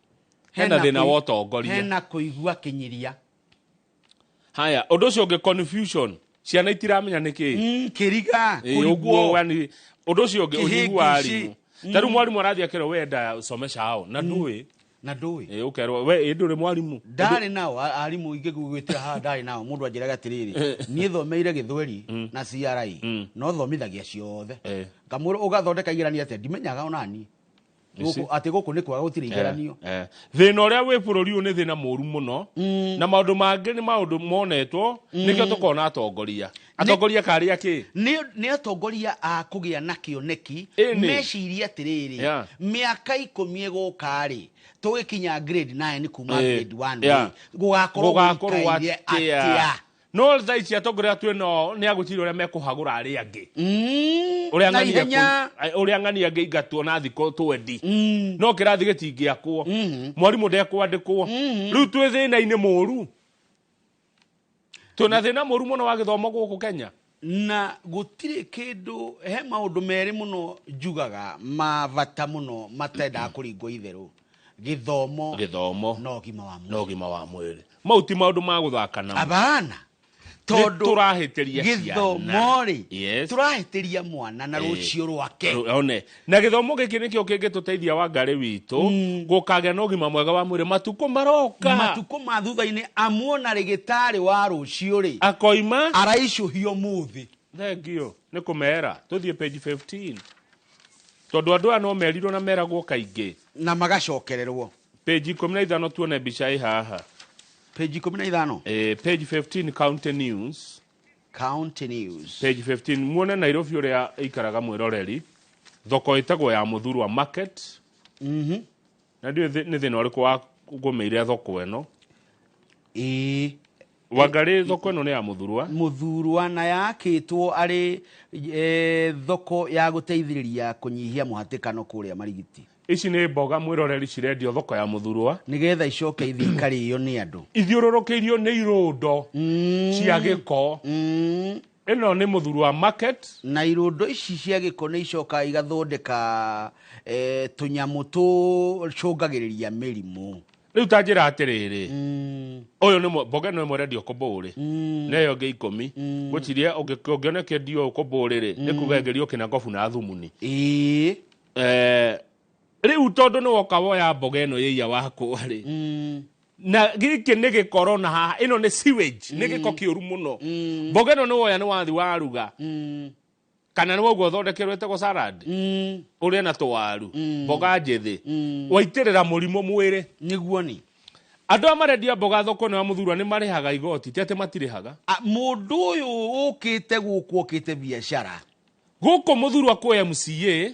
hena thina wa utongoria hena kuigua kinyiria haya undu ucio ungi confusion ciana itiramenya niki kiriga kuiguo wani undu ucio ungi unyigua arimu taru mwalimu arathi akero wenda somesha hao na ndui ukerwo we nduri mwalimu ndari nao arimu ingi gugwitira ha ndari nao mundu anjiraga atiriri nie thomeire Githweri na CRI no thomithagia ciothe ngamuro ugathondeka igerania ate ndimenyaga onani ati guku ni kwaga gutire igeranio thina uria wi bururi u ni thina moru muno na maundu mangi ni maundu monetwo nikio tukona atongoria kari aki ni atongoria a kugia na kioneki meciria atiriri miaka 10 egukari tugikinya grade 9 kuma grade 1 gugakorwo atia no thaici atongoria twino ni agutiri uria mekuhagura ari angi uria ng'ani angi ingatwo na thiko twendi no kirathi gitingiakwo mwarimu ndekwandikwo riu twi thina-ini moru tuna thina moru muno wa githomo guku Kenya na gutire kindu he maundu meri muno njugaga mavata muno matenda kuringwo itheru githomo no gima wa mwiri mauti maundu ma guthakana abana tondu turahitiria githomo ri turahitiria mwana na rucio rwake one na githomo giki nikio kingituteithia wa ngari witu gukagea no gima mwega wa mwiri matuko maroka matuko ma thutha-ini amuona rigitari wa rucio ri akoima araicuhio muthi thengio ni kumera tuthie page 15 tondu andu aya no merirwo na meragwo kaingi na magacokererwo page 15 tuone mbica i haha page 15 page 15 county news page 15 muone Nairobi uria ikaraga mwiroreri thoko itagwo ya Muthurwa market na ndio ni thina uriku wa gumeire thoko eno Wangari thoko eno ni ya Muthurwa na yakitwo ari thoko ya guteithiriria kunyihia muhatikano kuria Marigiti. Ici ni mboga mwiroreri cirendio thoko ya Muthurwa nigetha icoke ithikariyo ni andu ithiururukeirio ni irundo cia giko eno ni Muthurwa market na irundo ici cia giko ni icoka igathondeka tunyamu tucungagiriria mirimu riu tanjira atiriri uyu ni mboga no mwerendio Koburi neyo nge 10 gutirie ungioneke dio Koburi ri ni kugengerio kinagofu na thumuni riu tondu ni woka woya mboga eno yeia wako ri na giki ni gikoro na haha ino ni sewage ni giko kiuru muno mboga eno ni woya ni wathi waruga kana ni woguo thondekerwe tego salad uria na twaru mboga njithi waitirira murimo mwiri niguo ni andu amarendia mboga thoko na Muthurwa ni marihaga igoti tete matirihaga mundu uyu ukite guku ukite biashara guku Muthurwa kwa MCA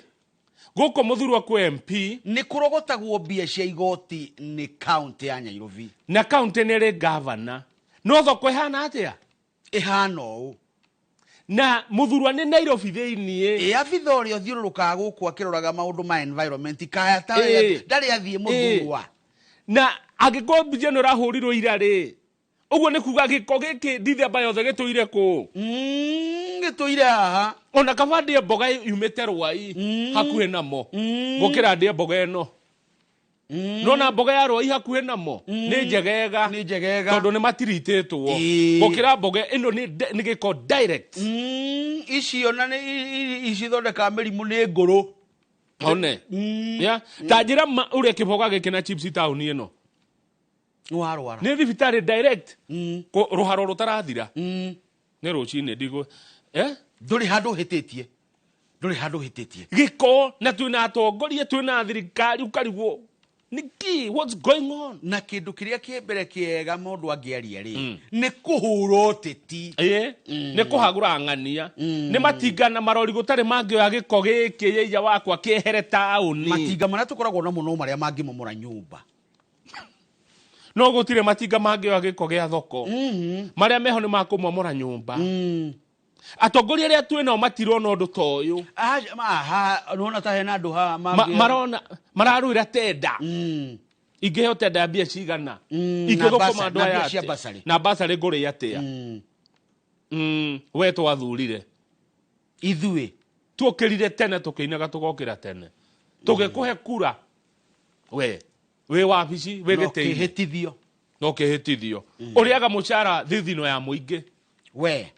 guko Muthurwa kwa MP ni kurogotagwo mbia cia igoti ni county ya Nairobi na county ni ri governor no thoko ihana atia ihana u na Muthurwa ni Nairobi thiini abitha uria thiururukaga guku akiroraga maundu ma environment kaya tawe ndari athie Muthurwa na agikorwo mbia no rahurirwo ira ri Uguo nĩ kuga gĩko gĩkĩ ndithemba yothe gĩtũire kũ gĩtũire haha ona kaba ndĩe mboga yumĩte rwai hakuhĩ namo gũkĩra ndĩe mboga ĩno nona mboga ya rwai hakuhĩ namo nĩ njegega tondũ nĩ matiritĩtwo gũkĩra mboga ĩno nĩ gĩko direct icio na ici thondeka mĩrimũ nĩ ngũrũ one ta njĩra ũrĩa kĩboga gĩkĩ na chips taũni ĩno warwara nĩ thibitarĩ direct rũharo rũtarathira nĩ rũcinĩ ndigũ ndũrĩ handũ hĩtĩtie gĩko na twĩna atongoria twĩna thirikari ũkarigwo niki what's going on na kĩndũ kĩrĩa kĩmbere kĩega mũndũ angĩaria rĩ nĩ kũhũra ũteti nĩ kũhagũra ng'ania nĩ matinga na marori gũtarĩ mangĩoya gĩko gĩkĩ yeija wakwa kĩehere taũni matinga marĩa tũkoragwo namo no marĩa mangĩmomora nyũmba no gũtirĩ matinga mangĩoya gĩko gĩa thoko marĩa meho nĩ makũmomora nyũmba atongoria arĩa twĩnao matirona ũndũ ta ũyũ nona ta hena andũ haha marona mararũĩra tenda ingĩheo tenda ya mbia cigana ingĩthũkũma andũ aya na basarĩ ngũrĩ atĩa we twathurire ithuĩ tuokĩrire tene tũkĩinaga tũgokĩra tene tũgĩkũhe kura we wĩ wabici wĩ gĩtĩ no kĩhĩtithio ũrĩaga mũcara thithino ya mũingĩ we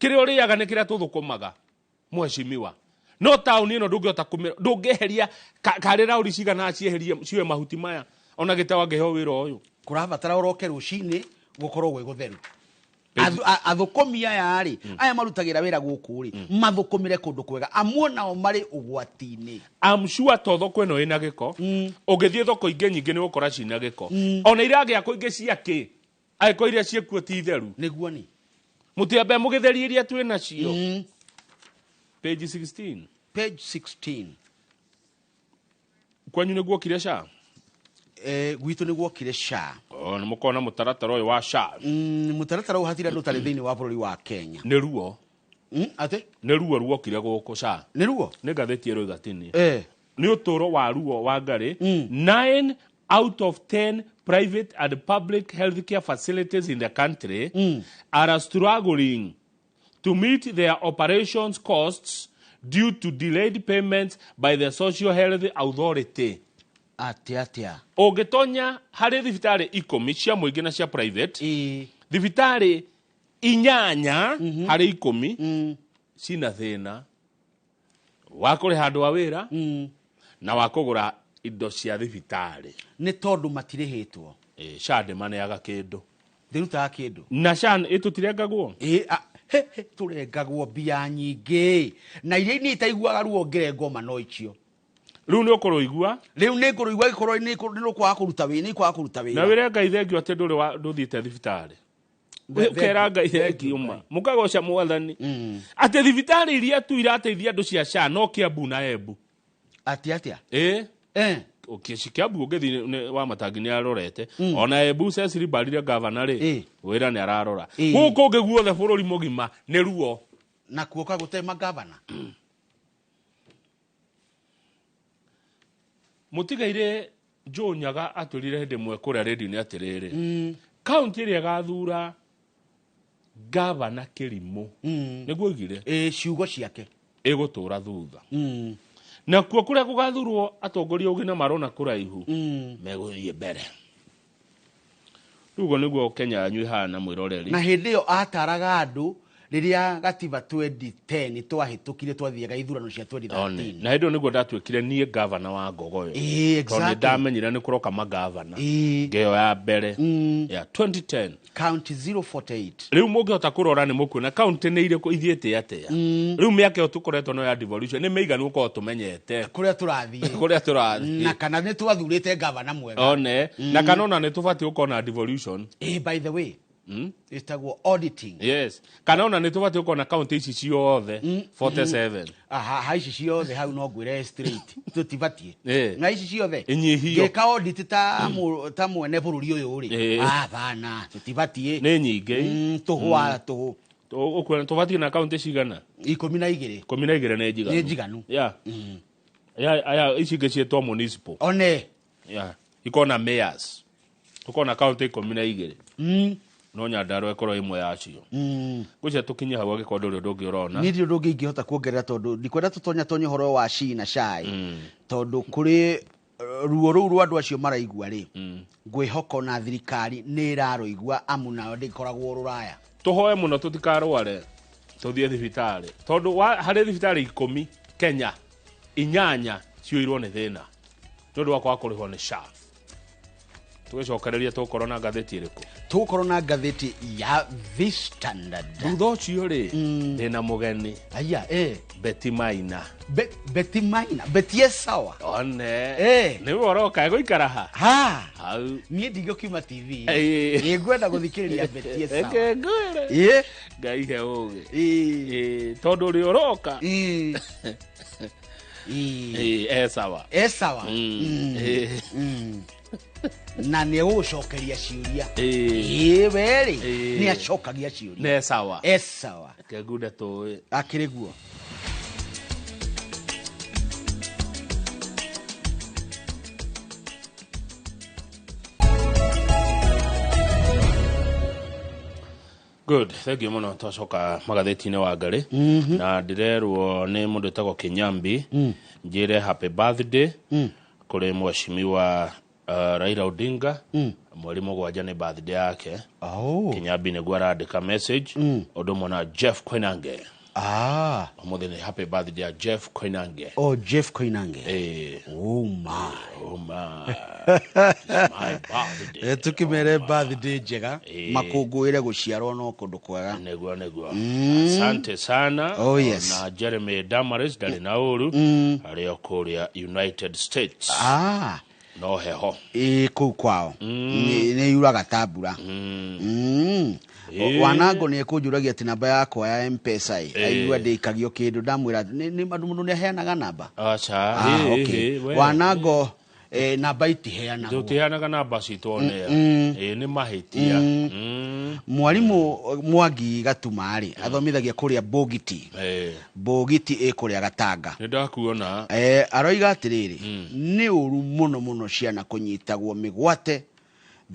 kĩrĩa ũrĩaga nĩ kĩrĩa tũthũkũmaga mheshimiwa no taũni ĩno ndũngĩhota ndũngĩeheria karĩ raũri cigana cieherie ciwe mahuti maya ona gĩtawa ngĩheo wĩra ũyũ kũrabatara ũroke rũcinĩ gũkorwo gwĩ gũtheru athũkũmi aya rĩ aya marutagĩra wĩra gũkũ rĩ mathũkũmire kũndũ kwega amwe nao marĩ ũgwati-inĩ I'm sure to thoko ĩno ĩna gĩko ũngĩthiĩ thoko ingĩ nyingĩ nĩ gũkora cina gĩko ona iragĩa kũ ingĩ ciakĩ aĩko iria ciekuo ti theru nĩguo ni mũtiambe mũgĩtheria iria twĩ nacio page 16 kwanyu nĩguo kire SHA gwitũ nĩguo kire SHA nĩ mũkona mũtaratara ũyũ wa SHA mũtaratara ũyũ hatirĩ andũ tarĩ thĩinĩ wa bũrũri wa Kenya nĩ ruo ate nĩ ruo ruokire gũkũ SHA nĩ ruo nĩ ngathĩti ĩrĩa ĩgatinie nĩ ũtũũro wa ruo wa ngarĩ 9 out of 10 private and public healthcare facilities in the country are struggling to meet their operations costs due to delayed payments by the Social Health Authority. Atia. Ũngĩtonya harĩ thibitarĩ 10 cia mũingĩ na cia private, thibitarĩ 8 harĩ 10 cina thĩna wa kũrĩha andũ a wĩra na wa kũgũra indo cia thibitarĩ. Nĩ tondũ matirĩhĩtwo. SHA ndĩmaneaga kĩndũ. Ndĩrutaga kĩndũ. Na SHA ĩtũtirengagwo. Tũrengagwo mbia nyingĩ na iria nĩ itaiguaga ruo ngerengo mano icio. Rĩu nĩ ũkorwo igua. Rĩu nĩ ngũrũ igua ikorwo nĩ kwaga kũruta wĩra, Na wĩra Ngai thengio atĩ ndũthiĩte thibitarĩ. Ũkera Ngai thengio ma. Mũkagoca Mwathani. Atĩ thibitarĩ iria tu irateithia andũ cia SHA no Kiambu na Embu. Atia. Kiambu ũngĩthiĩ wa matangi nĩ arorete. Ona Embu Cecily Mbarire governor rĩ wĩra nĩ ararora. Gũkũ ũngĩ guothe bũrũri mũgima nĩ ruo. Na kuoka gũtema governor. Mũtigaire Joe Nyaga atũrire hĩndĩ ĩmwe kũrĩa radio-inĩ atĩrĩrĩ kaunti ĩrĩa ĩgathura gavana Kĩrimũ nĩguo oigire ciugo ciake ĩgũtũra thutha na kuo kũrĩa gũgathurwo atongoria ũgĩ na marona kũraihu megũthiĩ mbere. Rĩu nĩguo Kenya yanyu ĩhana mwĩroreri na hĩndĩ ĩyo ataraga andũ rĩrĩa gatiba 2010 twahĩtũkire twathiaga ithurano cia 2013 na hĩndĩ ĩyo nĩguo ndatuĩkire niĩ gavana wa Ngogoyo tondũ nĩ ndamenyire nĩ kũroka magavana ngeo ya mbere ya 2010 county 048. Rĩu mũngĩhota kũrora nĩ mũkuona county nĩ irĩkũ ithiĩte atĩa. Rĩu mĩaka ĩyo tũkoretwo no ya devolution nĩ mĩiganu gũkorwo tũmenyete kũrĩa tũrathiĩ na kana nĩ twathurĩte gavana mwega na kana ona nĩ tũbatiĩ gũkorwo na devolution by the way itagwo auditing. Yes. Kana ona nĩ tũbatiĩ gũkorwo na county ici ciothe 47. Ha ici ciothe hau no ngwĩre straight tũtibatiĩ na ici ciothe inyihio gĩka audit ta mwene bũrũri ũyũ rĩ bana tũtibatiĩ nĩ nyingĩ tũhũ ũkwona tũbatiĩ na county cigana 12 nĩ njiganu aya ici ingĩ ciĩtwo municipal one ikona mayors tukona county 12 no Nyandarua ikorwo imwe yacio gucia tukinye hau agikondo rio ndungi urona ni ndio ndungi ingihota kuongerera tondu ndikwenda tutonya horo wa shi na shai tondu kuri ruo ruru andu acio maraigua ri ngwihoko na thirikari ni iraroigua amu nao ndikoragwo ruraya tuhoe muno tutikarware tuthie thibitari tondu hari thibitari 10 Kenya 8 cioirwo ni thina tondu wakwa kurihwo ni SHA tugicokereria tukorwo na ngatheti iriku tukorwo na ngatheti ya The Standard thutha ucio ri ndina mugeni aya Betty Maina Betty Maina Betty Esawa one ni woroka guikara ha au nie ndigio kiuma TV ni ngwenda guthikiriria Betty Esawa ngwire ngai he uge tondu ri oroka Esawa na ne ucokeria ciuria weri ni acokagia ciuria Esawa kegude tu akiriguo good thank you muno twacoka magatheti-inĩ wa ngari na ndirerwo nĩ mũndũ etagwo Kinyambi njĩre happy birthday kũrĩ mheshimiwa Raila Odinga mweri mũgwanja nĩ birthday yake Kinyambi nĩguo arandĩka message ũndũ mũna Jeff Koinange mũthĩ nĩ happy birthday ya Jeff Koinange Jeff Koinange oh my my birthday tukimere birthday njega makũngũĩre gũciarwo no kũndũ kwega nĩguo asante sana na Jeremy Damaris ndarĩ na ũru arĩ o kũrĩa United States no heho kũu kwao nĩ yuraga tabura wanango nĩ ekũnjũragia atĩ namba yakwa ya M-Pesa aigua ndĩkagio kĩndũ ndamwĩra nĩ mũndũ nĩ aheanaga namba wanango namba itiheanagwo tutiheanaga namba citũ onea nĩ mahĩtia mwarimu Mwangi Gatuma athomithagia kũrĩa Bogiti kũrĩa Gatanga nĩ ndakuona aroiga atĩrĩrĩ nĩ ũru mũno ciana kũnyitagwo mĩgwate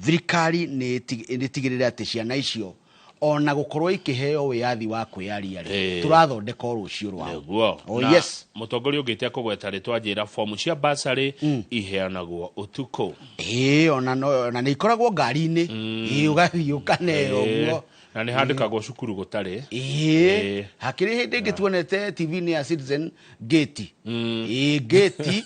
thirikari nĩ ĩtigĩrĩre atĩ ciana icio ona gukorwo ikiheo wiyathi wa kwiyaria ri turathondeka rucio rwao yes mutongoria ungite akugweta ritwa njira form cia basari iheanagwo utuko ona ni ikoragwo ngari-ini ugathiuka neo guo na ni handikagwo cukuru gutari hakiri hindi ngituonete TV-ini ya Citizen gate gate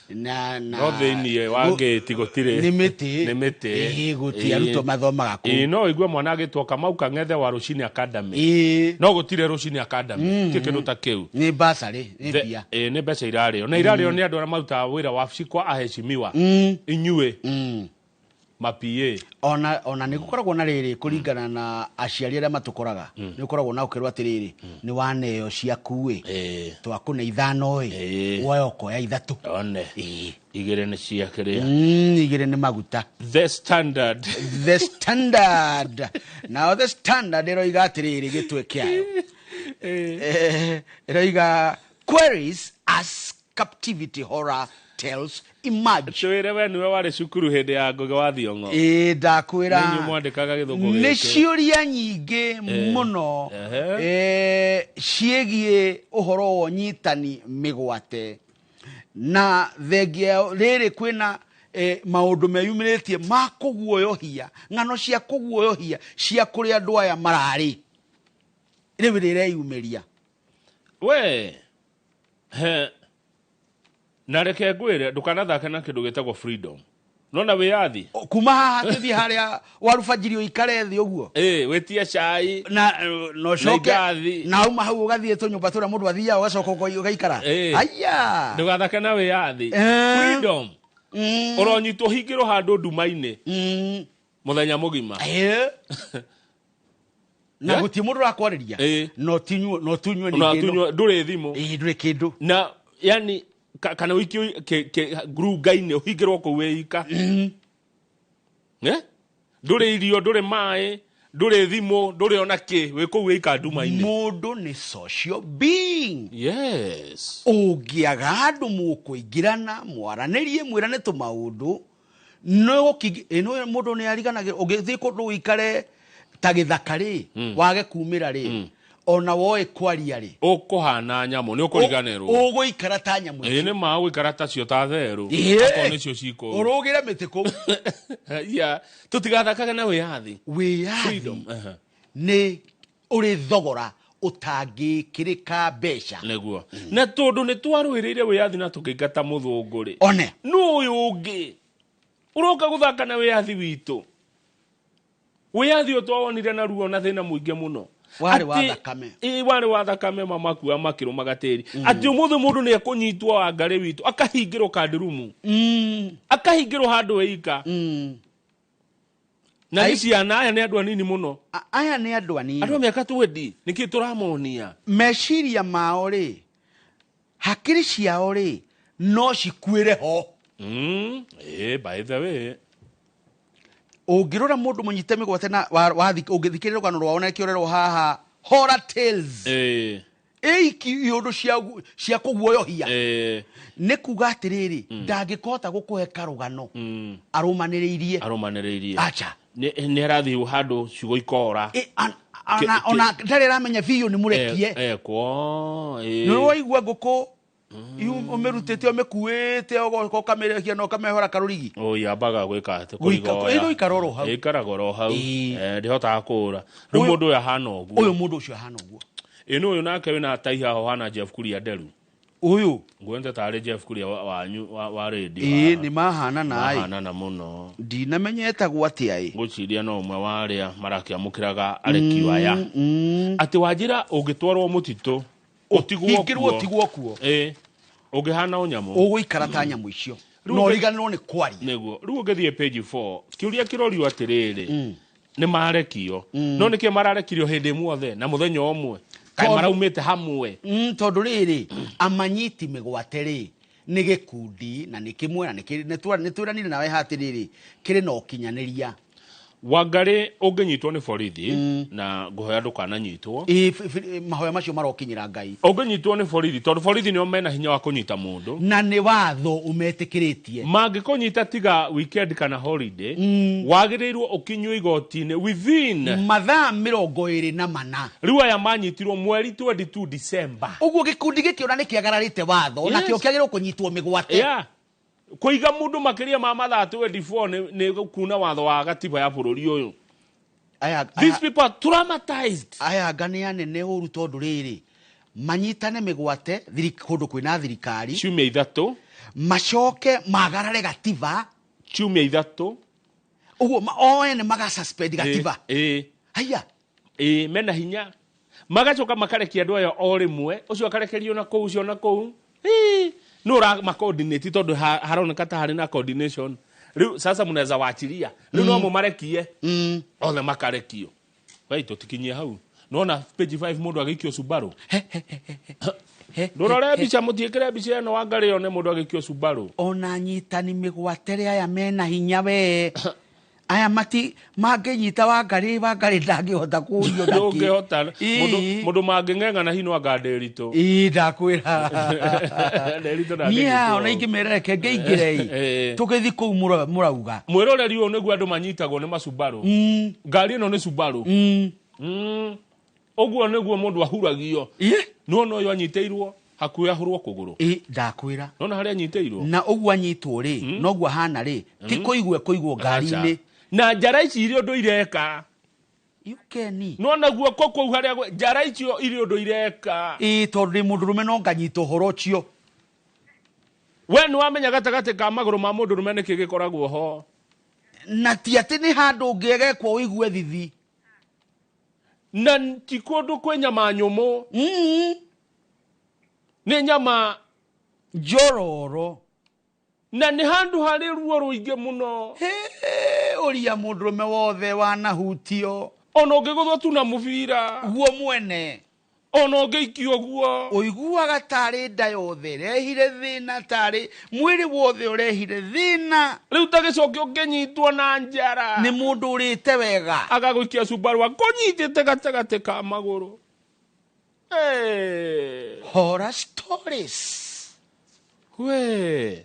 na no thini wa gate gutire ni miti guti aruto mathomaga ku no igwe mwana agitwo Kamau Kang'ethe wa Rushini Academy no gutire Rushini Academy kikindu ta kiu ni basari ni bia ni mbeca irario na irario ni andu maruta wira wa cikwa aheshimiwa inyue mapie ona ni gukoragwo na riri kuringana na aciari aria matukoraga ni gukoragwo na ukirwa atiriri ni waneo ciaku twakune ithano woyo koya ithatu one igire ni ciakiria igire ni maguta The Standard now The Standard eroiga atiriri gitwe kiayo eroiga queries as captivity horror tales emerge twire we niwe wari cukuru hindi ya Ngugi wa Thiong'o ndakwira ni mwandikaga githungu giki ni ciuria nyingi muno ciegie uhoro wa nyitani migwate na thengia riri kwina maundu meyumiritie ma kuguoyohia ng'ano cia kuguoyohia cia kuri andu aya marari riu rireyumiria we na reke ngwire ndukanathake na kindu gitagwo freedom nona wiyathi kuma haha tuthi haria warubanjirio ikare thi uguo wetie cai na no coke na uma hau ugathie tu nyumba tura mundu athia ugacoka ugaikara aya ndugathake na wiyathi freedom uronyitwo hingiro handu nduma-ini muthenya mugima na guti mundu rakwariria no tunywe ni kindu nduri thimu nduri kindu na yani kana wiki gruga-ini uhingirwo ku wika nduri irio nduri mai nduri thimu nduri ona ki wi ku wika nduma-ini mundu ni social being yes ungiaga andu mukuingirana mwaranirie mwirane tu maundu no mundu ni ariganagira ugithii kundu wikare ta gĩthaka rĩ wage kumĩra rĩ ona woe kwaria rĩ ũkũhana nyamũ nĩ ũkũriganĩrwo ũgũikara ta nyamũ nĩ ma ũgũikara ta cio ta therũ akorwo nĩcio ciko ũrũgĩre mĩtĩ kũu ya tũtigathakage na wĩyathi wĩyathi nĩ ũrĩ thogora ũtangĩkĩrĩka mbeca nĩguo na tondũ nĩ twarũĩrĩire wĩyathi na tũkĩingata mũthũngũ rĩ one nũ ũyũ ũngĩ ũroka gũthaka na wĩyathi witũ wĩyathi ũyũ twawonire na ruo na thĩna mũingĩ mũno warĩ wa thakame warĩ wa thakame mamakua makĩrũmaga tĩri atĩ ũmũthĩ mũndũ nĩ ekũnyitwo wa ngarĩ witũ akahingĩrwo kandirumu akahingĩrwo handũ weika na nĩ ciana aya nĩ andũ anini mũno aya nĩ andũ anini andũ a mĩaka 20 nĩkĩ tũramonia meciria mao rĩ hakiri ciao rĩ no cikuĩre ho by the way ũngĩrora mũndũ mũnyite mĩgwate na ũngĩthikĩrĩra rũgano rwao na kĩorero haha Horror Tales iki iũndũ cia kũguoyohia nĩ kuga atĩrĩrĩ ndangĩkota gũkũhe karũgano arũmanĩrĩirie acha nĩ arathiĩ handũ ciugo ikora ona ndarĩ aramenya biũ nĩ mũrekie nĩ waigua ngũkũ ũmĩrutĩte ũmĩkuĩte ũkamĩrekia na ũkamĩhora karũrigi yambaga gwĩka atĩ kũigoikara oro hau ĩikaraga oro hau ndĩhotaga kũũra rĩu mũndũ ũyũ ahana ũguo mũndũ ũcio ahana ũguo nĩ ũyũ nake wĩna taiha ho hana Jeff Kuria nderu ũyũ nguonete tarĩ Jeff Kuria wanyu wa radio nĩ mahana mahana mũno ndinamenyetagwo atĩa ngũciria no ũmwe wa arĩa marakĩamũkĩraga areki aya atĩ Wanjira ũngĩtwarwo mũtitũ ũtigwo kuo ũngĩhana ũnyamũ ũgũikara ta nyamũ icio no riganĩrwo nĩ kwaria nĩguo rĩu ũngĩthiĩ page 4 kĩũria kĩrorio atĩrĩrĩ nĩ marekio no nĩkĩo mararekirio hĩndĩ ĩmwe na mũthenya ũmwe kaĩ maraumĩte hamwe tondũ rĩrĩ amanyiti mĩgwate rĩ nĩ gĩkundi na nĩ kĩmwe na nĩ twĩranire nawe hatĩrĩrĩ kĩrĩ na ũkinyanĩria Wangari ũngĩnyitwo nĩ borithi na ngũhoya ndũkananyitwo mahoya macio marokinyĩra Ngai ũngĩnyitwo nĩ borithi tondũ borithi nĩo mena hinya wa kũnyita mũndũ na nĩ watho ũmetĩkĩrĩtie mangĩkũnyita tiga weekend kana holiday wagĩrĩirwo ũkinywo igoti-inĩ within mathaa 24 rĩu aya manyitirwo mweri 22 December ũguo gĩkundi gĩkĩ ona nĩ kĩagararĩte watho na kĩo kĩagĩrĩirwo kũnyitwo mĩgwate kũiga mũndũ makĩria ma mathaa 24 nĩ kuna watho wa gatiba ya bũrũri ũyũ these people are traumatized aya ngani anene ũru tondũ rĩrĩ manyitane mĩgwate kũndũ kwĩna thirikari ciumia 3 macoke magarare gatiba ciumia 3 ũguo oene magasuspend gatiba haya mena hinya magacoka makarekia andũ aya o rĩmwe ũcio akarekerio na kũu ũcio na kũu no ma coordinate tondũ haroneka ta harĩ na coordination rĩu sasa mnaweza wachilia rĩu no mũmarekie othe makarekio wai tũtikinyie hau nona page 5 mũndũ agĩikio Subaru ndũrore mbica mũtiĩkĩre mbica ĩno Wangari one mũndũ agĩikio Subaru ona nyitani mĩgwate aya mena hinya we aya mangĩnyita Wangari ndangĩhota kũrio ndũngĩhota mũndũ mangĩng'eng'ana hino angaderitũ ndakwĩra niĩ ona ingĩmerereke ngĩingĩre tũgĩthi kũu mũrauga mwĩroreri ũyũ nĩguo andũ manyitagwo nĩ macubaru ngari ĩno nĩ Subaru ũguo nĩguo mũndũ ahuragio nona ũyũ anyitĩirwo hakuhĩ ahũrwo kũgũrũ ndakwĩra nona harĩa anyitĩirwo na ũguo anyitwo rĩ noguo hana rĩ ti kũigwo ngari-inĩ na njara ici irĩ ũndũ ireka nona guoko kũu harĩa njara icio irĩ ũndũ ireka tondũ ndĩ mũndũrũme no nganyita ũhoro ũcio we nĩ wamenya gatagatĩ ka magũrũ ma mũndũrũme nĩkĩ gĩkoragwo ho na ti atĩ nĩ handũ ũngĩgekwo ũigue thithi na ti kũndũ kwĩ nyama nyũmũ nĩ nyama njororo na nĩ handũ harĩ ruo rũingĩ mũno ũria mũndũrũme wothe wanahutio ona ũngĩgũthwo tu na mũbira guo mwene ona ũngĩikio guo ũiguaga tarĩ nda yothe rehire thĩna tarĩ mwĩrĩ wothe ũrehire thĩna rĩu tagĩcoke ũkĩnyitwo na njara nĩ mũndũ ũrĩte wega agagũikia Subaru akũnyitĩte gatagatĩ ka magũrũ Horror Stories we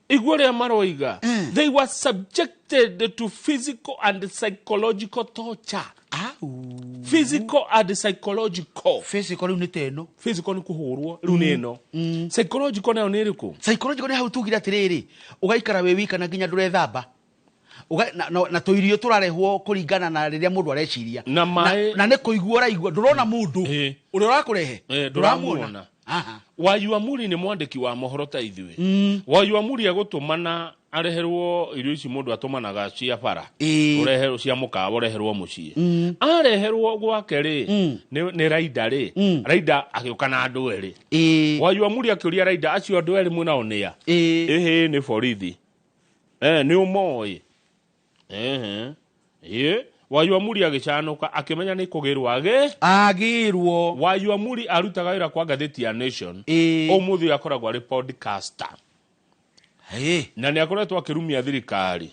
igua rĩa maroiga they were subjected to physical and psychological torture Physical and psychological. Physical ni teno. Physical ni kuhurwo, riu ni no. Psychological nayo ni riku. Psychological ni hau tugira atiriri. Ugaikara we wika na nginya ndurethamba. Na toirio turarehwo kuringana na riria mundu areciria. Na ne kuigua raigua ndurona mundu. Uri urakurehe. Nduramuona. Wayuamuri ni mwandiki wa mohoro ta ithui. Wayuamuri agutumana areherwo irio ici mundu atumanaga cia bara. Ureherwo cia mukawa ureherwo mucii. Areherwo gwake ri ni raida ri. Raida agiuka na andu eri. Wayuamuri akiuria raida acio andu eri munao nia. Ni borithi. Ni umoi. Wayuamuri agicanuka akimenya ni kugirwa agirwo. Wayuamuri arutaga wira kwa gatheti ya Nation. Umuthi akoragwo ari podcaster. Na ni akoretwo akirumia thirikari.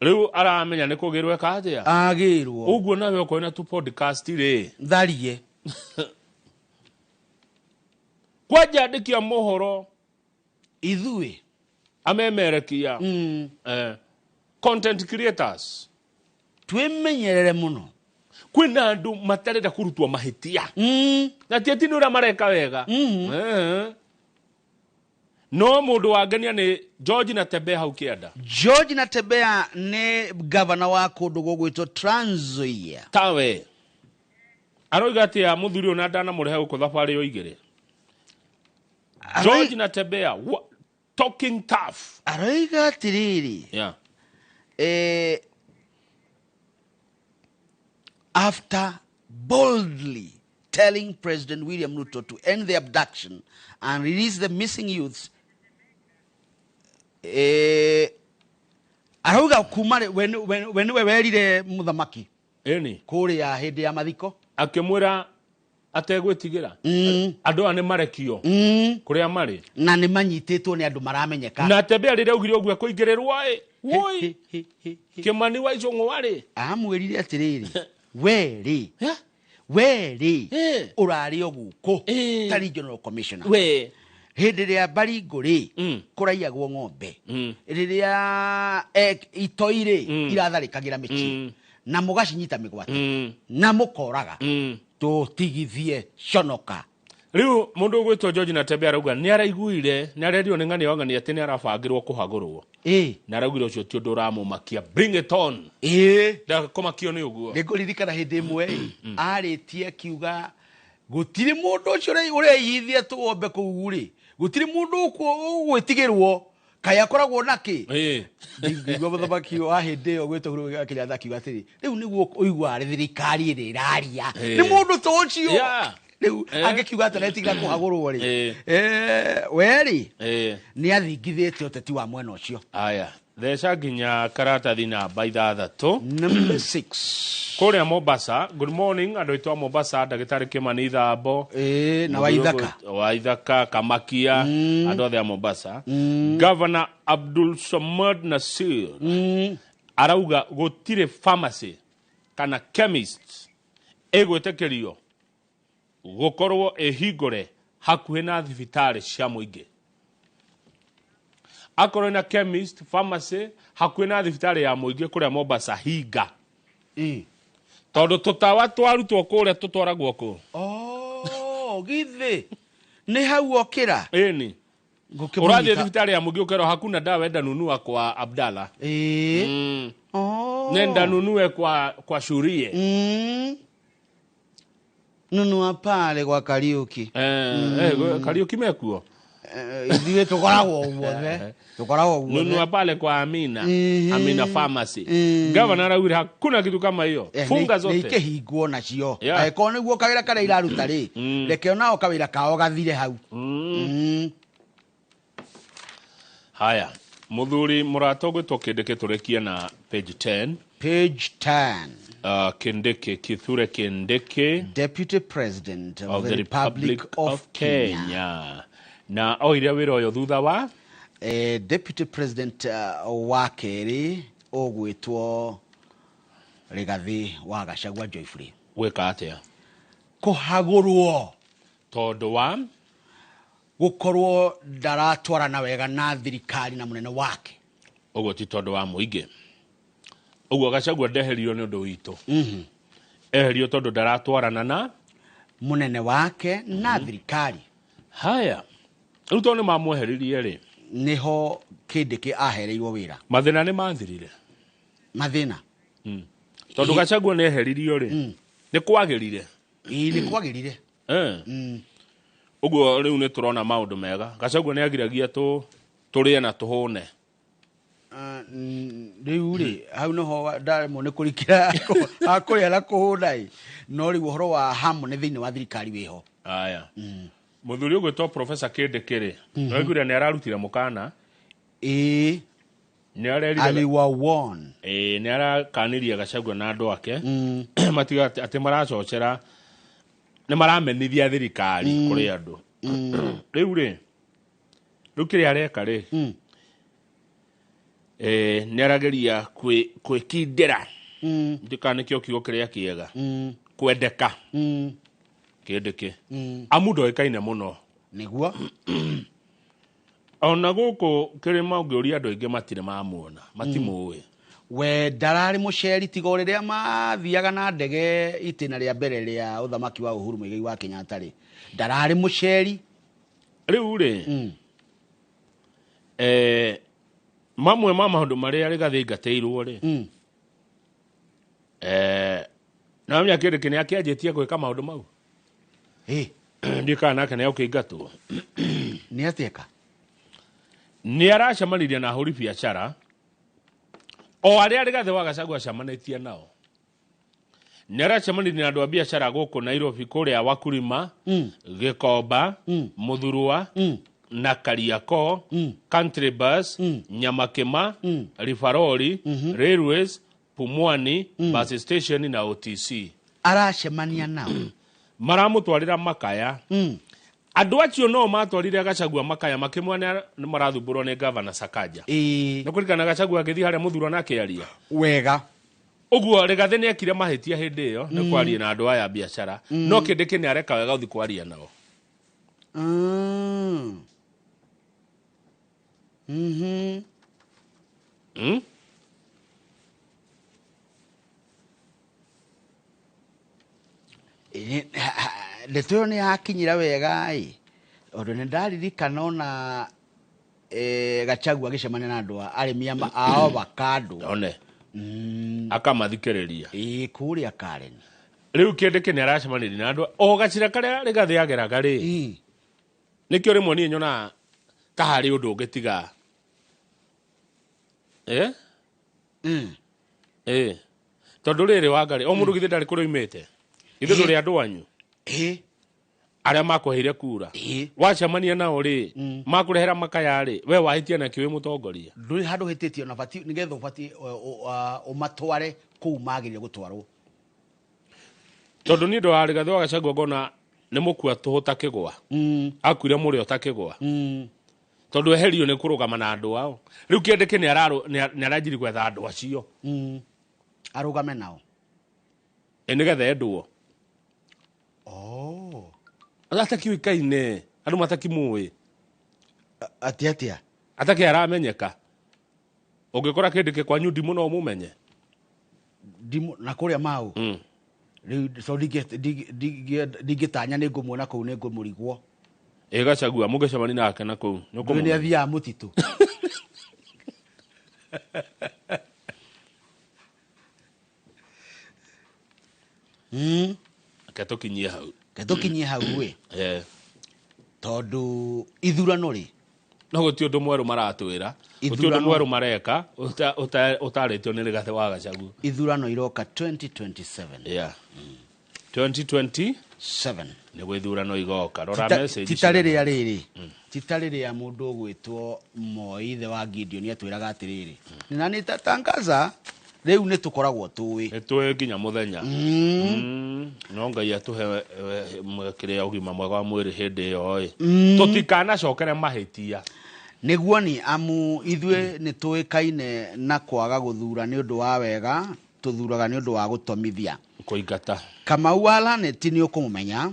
Riu aramenya ni kugirwe katia agirwo. Uguo nawe ukoina tu podcast ri tharie. Kwaja ndikia mohoro ithui amemerekia content creators twemenyerere muno. Kwina andu matarenda kurutwa mahitia. Na ti atinura mareka wega. No mundu wangenia ni George Natembea hau Kianda. George Natembea ni governor wa kundu gugwitwo Trans Nzoia. Tawe. Aroiga ati ya muthuri ona ndana murehe uko thafari yo igire. George Natembea talking tough. Aroiga atiriri. After boldly telling President William Ruto to end the abduction and release the missing youths, arauga kumare when we werire muthamaki kuria hindi ya mathiko akimwira ategwitigira andu ane marekio kuria mari na ni manyititwo ni andu maramenyeka. Na Tembea rire ugire ogwa kuingirirwo woi Kimani wa icongo wari amwirire atiriri weri urari oguko ta regional commissioner hindi ria Baringuri kuraiagwo ng'ombe riria itoire iratharikagira michi na mugacinyita migwate na mukoraga tutigithie conoka. Riu mundu gwitwo George Natembea arauga ni araiguire ni arerio ni ngani wangani ati ni arabangirwo kuhagurwo na araugire ucio ti undu uramumakia. Bring it on. Da komakio ni uguo niguririkana hindi imwe aritie kiuga gutiri mundu ucio ureyithia tuombe kuuguri gutiri mundu ugwitigirwo kaya koragwo naki ngigwa muthamaki wa hindi yo gwitwo huru akiria thaki atiri riu niguo uigwa thirikari iri iraria ni mundu tocio riu angikiuga ataretigira kuhagurwo ri weri ni athingithite uteti wa mwena ucio. Aya theca nginya karatathi namba 6 number 6 kuria Mombasa. Good morning andu aitwa Mombasa. Ndagitari Kimani Thambo na Waithaka Kamakia andu othe a Mombasa. Governor Abdul Samad Nasir arauga gutire pharmacy kana chemist egwetekerio gukorwo ehingore hakuhe na thibitari cia muingi. Akorwo na chemist pharmacy hakuhe na thibitari ya muingi kuria Mombasa hinga tondu tutawa twarutwo kuria tutwaragwo ku githi ni hau okira ni urathie thibitari ya muingi ukero hakuna dawa enda nunua kwa Abdalla nenda nunue kwa Shurie nunua pale kwa Kariuki Kariuki mekuo ithiwe tukoragwo guothe nunua pale kwa Amina pharmacy. Governor arauira hakuna kitu kama hiyo funga zote ikihingwo nacio aiko niguo kawira kare iraruta ri reke onao kawira kao gathire hau. Haya muthuri muratogwitwo Kindiki turekie na page 10 Kindiki Kithure Kindiki Deputy President of the Republic of Kenya na oiria wira uyo thutha wa Deputy President wa keri ogwitwo Rigathi wa Gachagua Joyfrey weka atia kuhagurwo tondu wa gukorwo ndaratwarana wega na thirikari na munene wake ugo ti tondu wa muingi ugo Gachagua ndeherio ni undu witu eherio tondu ndaratwarana na munene wake na thirikari. Haya riu tondu mamweheririe ri niho Kindiki ahereirwo wira. mathina ni manthirire Mathina tondu Gachagua ni eheririo ri ni kwagirire ni kwagirire uguo riu ni turona maundu mega. Gachagua ni agiragia turie na tuhune riu ri hau noho ndaremo ni kurikira akuria na kuhuna no riu uhoro wa hamwe thiini wa thirikari wiho. Aya muthuri ugwitwo Professor Kindiki ri noiguire ni ararutire mukana ni arerire aliwa won ni arakaniria Gachagua na andu ake matiga ati maracocera ni maramenithia thirikari kuri andu riu ri kiri areka ri ni arageria kwikindira ndikane kio kigo kiria kiega kwendeka Kindiki amundo ekaine muno niguo ona guku kirima ungiuria andu aingi matire mamuona matimuwe we ndarari muceri tigo riria mathiaga na ndege itina ria mbere ria uthamaki wa Uhuru Muigai wa Kenyatta ri ndarari muceri riu ri mamwe ma maundu maria Rigathi ngateirwo ri na mya Kindiki ni akianjitie gwika maundu mau ndikana nake ni ukiingatwo ni atieka ni aracemanirie na ahuri biacara o aria Rigathi wa Gachagua acemanitie nao. Ni aracemanirie na andu a biacara guku Nairobi kuria Wakurima Gikomba Muthurwa na Kariako Country Bus Nyamakima Rifaroli Railways Pumwani Bus Station na OTC aracemania nao maramutwarira makaya andu acio no matwarire Gachagua makaya makimwana ni marathumburwo ni Governor Sakaja no kurikana Gachagua agithi haria Muthurwa na kiaria wega uguo Rigathi ni akire mahitia hindi iyo ni kwaria na andu aya biacara no Kindiki ni areka wega uthi kwaria nao ndeto ni hakinyira wega ondu ni ndaririkana ona Gachagua agicemania na andu arimi ao bakando one akamathikiriria kuria Karen riu Kindiki ni aracemanirie na andu o gacira karia Rigathi ageraga ri nikio rimwe ni nyona ta hari undu ungitiga tondu riri wangari o mundu githi ndari kuroimite ithe nduri andu anyu aria makuheire kura wacemania nao ri makurehera makaya ri we wahitia na kiwe mutongoria nduri handu hititio na bati nigetha bati umatware kuu magirire gutwarwo tondu ni ndo ari Rigathi wa Gachagua ngona ni mukua tuhuta kigwa akuire muri otakigwa tondu eherio ni kurugama na andu ao riu Kindiki ni aranjiri gwetha andu acio arugame nao nigetha endwo atakiuikaine andu matakimui atia ataki aramenyeka ungikora Kindiki kwanyu ndimu no mumenye ndimu na kuria mau riu so digitanya ni ngumuona kuu ni ngumurigwo Gachagua mugicemani nake na kuu ni athia mutitu ketukinyie hau we tondu ithurano ri no guti undu mweru maratwira guti undu mweru mareka utaritio ni Rigathi wa Gachagua ithurano iroka 2027 2027 ni gwithurano igoka rora message titariria riri titariria mundu gwitwo Moi ithe wa Gideon atwiraga atiriri na ni tatangaza riu ni tukoragwo tuwi etwe ginya muthenya no Ngai atuhe kiria ugima mwega wa mwiri hindi yo tutikana cokere mahitia niguo ni amu ithwe ni tuikaine na kwaga guthura ni undu wa wega tuthuraga ni undu wa gutomithia kuingata Kamau Alaneti ni ukumumenya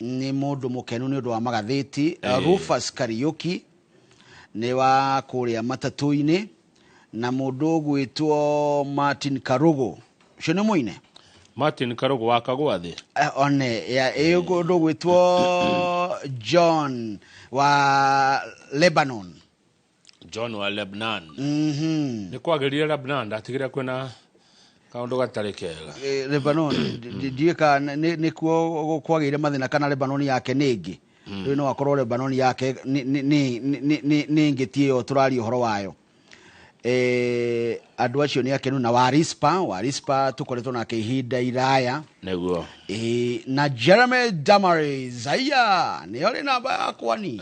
ni mundu mukenu ni undu wa magatheti Rufus Kariuki ni wa kuria matatu-ini na mundu gwitwo Martin Karugo ucio ni muine Martin Karogo wakagwa thi one ya ndo gwitwo John wa Lebanon. John wa Lebanon. Ni kwageria Lebanon atigire kwena kaundu gatari kega. Lebanon ndieka ni kuo kwageire mathina kana Lebanon yake ningi. Riu no akorwo Lebanon yake ni ngitie yo turari uhoro wayo. Andu acio ni akenu na Warispa tukoretwo nake ihinda iraya neguo na Jeremy Damaris aya ni ori namba yakwa ni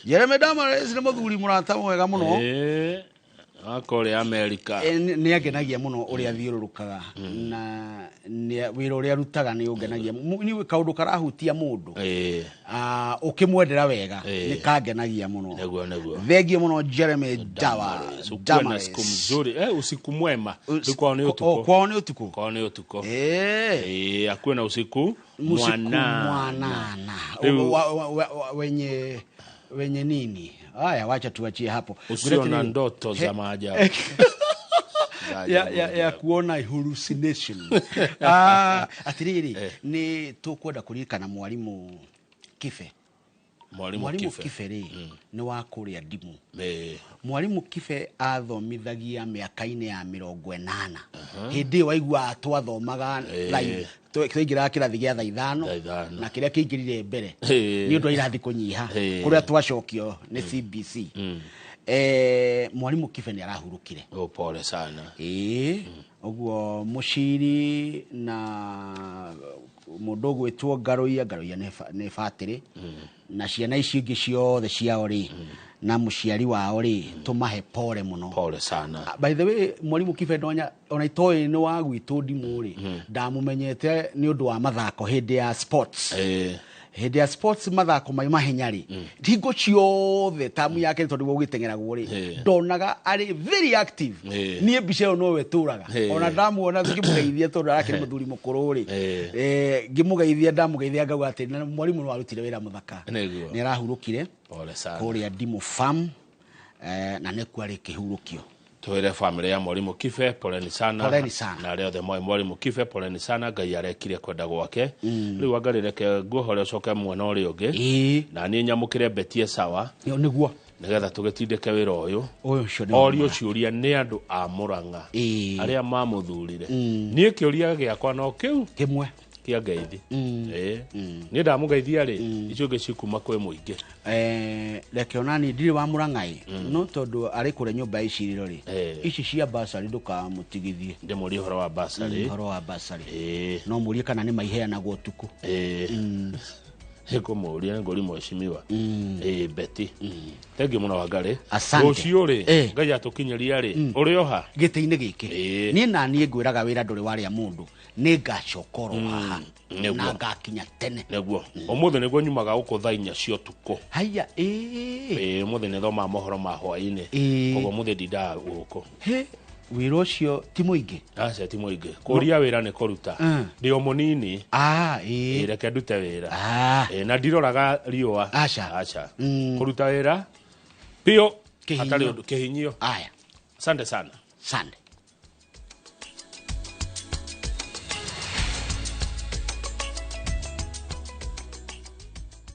Jeremy Damaris ni muthuri murata mwega muno akore America ni agenagia muno uri athiururukaga na ni wira uri arutaga ni ungenagia ni kaundu karahutia mundu ukimwendera wega ni kagenagia muno neguo thegio muno Jeremy Damaris siku mzuri usiku mwema kwao ni utuku akuwe na usiku mwanana wenye nini. Haya, wacha tuachie hapo. Usio na ndoto za maajabu. ya kuona hallucination. Atiriri ni tukwenda kuririkana mwalimu Kife. Mwalimu Kife ni wa kuria ndimu. Mwalimu Kife athomithagia miaka-ini ya 80. Hindi waigua twathomaga live twigira kirathi gia thaa 5 na kiria kiingirire mbere ni undu irathi kunyiha kuria twacokio ni CBC. Mwalimu Kife ni arahurukire. Pole sana. Oguo mushiri na mundu gwitwo Garoia ne fatiri na ciana ici ingi ciothe ciao ri na muciari wao ri tumahe pole muno. Pole sana. By the way, Mwalimu Kife ona itoi ni wa gwitu ndimu ri ndamumenyete ni undu wa mathako hindi ya sports. Hindi ya sports mathako mai mahenyari thingo ciothe tamu yake tondu gugitengeragwo ri ndonaga ari very active. Ni mbica no we turaga ona ndamuona ngimugeithia tondu arake muthuri mukuru ri ngimugeithia ndamugeithia ngauga ati mwalimu no arutire wira muthaka ni arahurukire. Pole sana. Kuria ndimu farm na ne kwari kihurukio twire family ya Mwalimu Kife poleni sana na leo the Mwalimu Kife poleni sana Ngai arekire kwenda gwake riu angarireke guhore coke mwena uri ungi na ni nyamukire betie sawa niguo nigetha tugitindike wira uyu orio ciuria ni andu a Murang'a aria mamuthurire nie kiuria giakwa no kiu kimwe kia ngeithi ni ndamugeithia ri icio ngicikuma kwe muingi reke onani ndiri wa Murang'ai no tondu ari kure nyumba ici riro ri ici cia basari nduka mutigithie ndi muri horo wa basari no murie kana ni maiheanagwo tuku heko muria ngori mweshimiwa Betty thank you muno Wangari rucio ri Ngai atukinyeria ri uri oha gite-ini giki ni na ni ngwiraga wira nduri waria mundu ni ngacokoro haha na ngakinya tene neguo omuthe niguo nyumaga guko thaa 4 cia utuku haya omuthe ni thoma mohoro ma hwaini kogo muthe ndinda guko wira ucio ti muingi aca ti muingi kuria wira ni kuruta ndi o munini reke ndute wira na ndiroraga riua aca kuruta wira pio atari kihinyio aya asante sana sande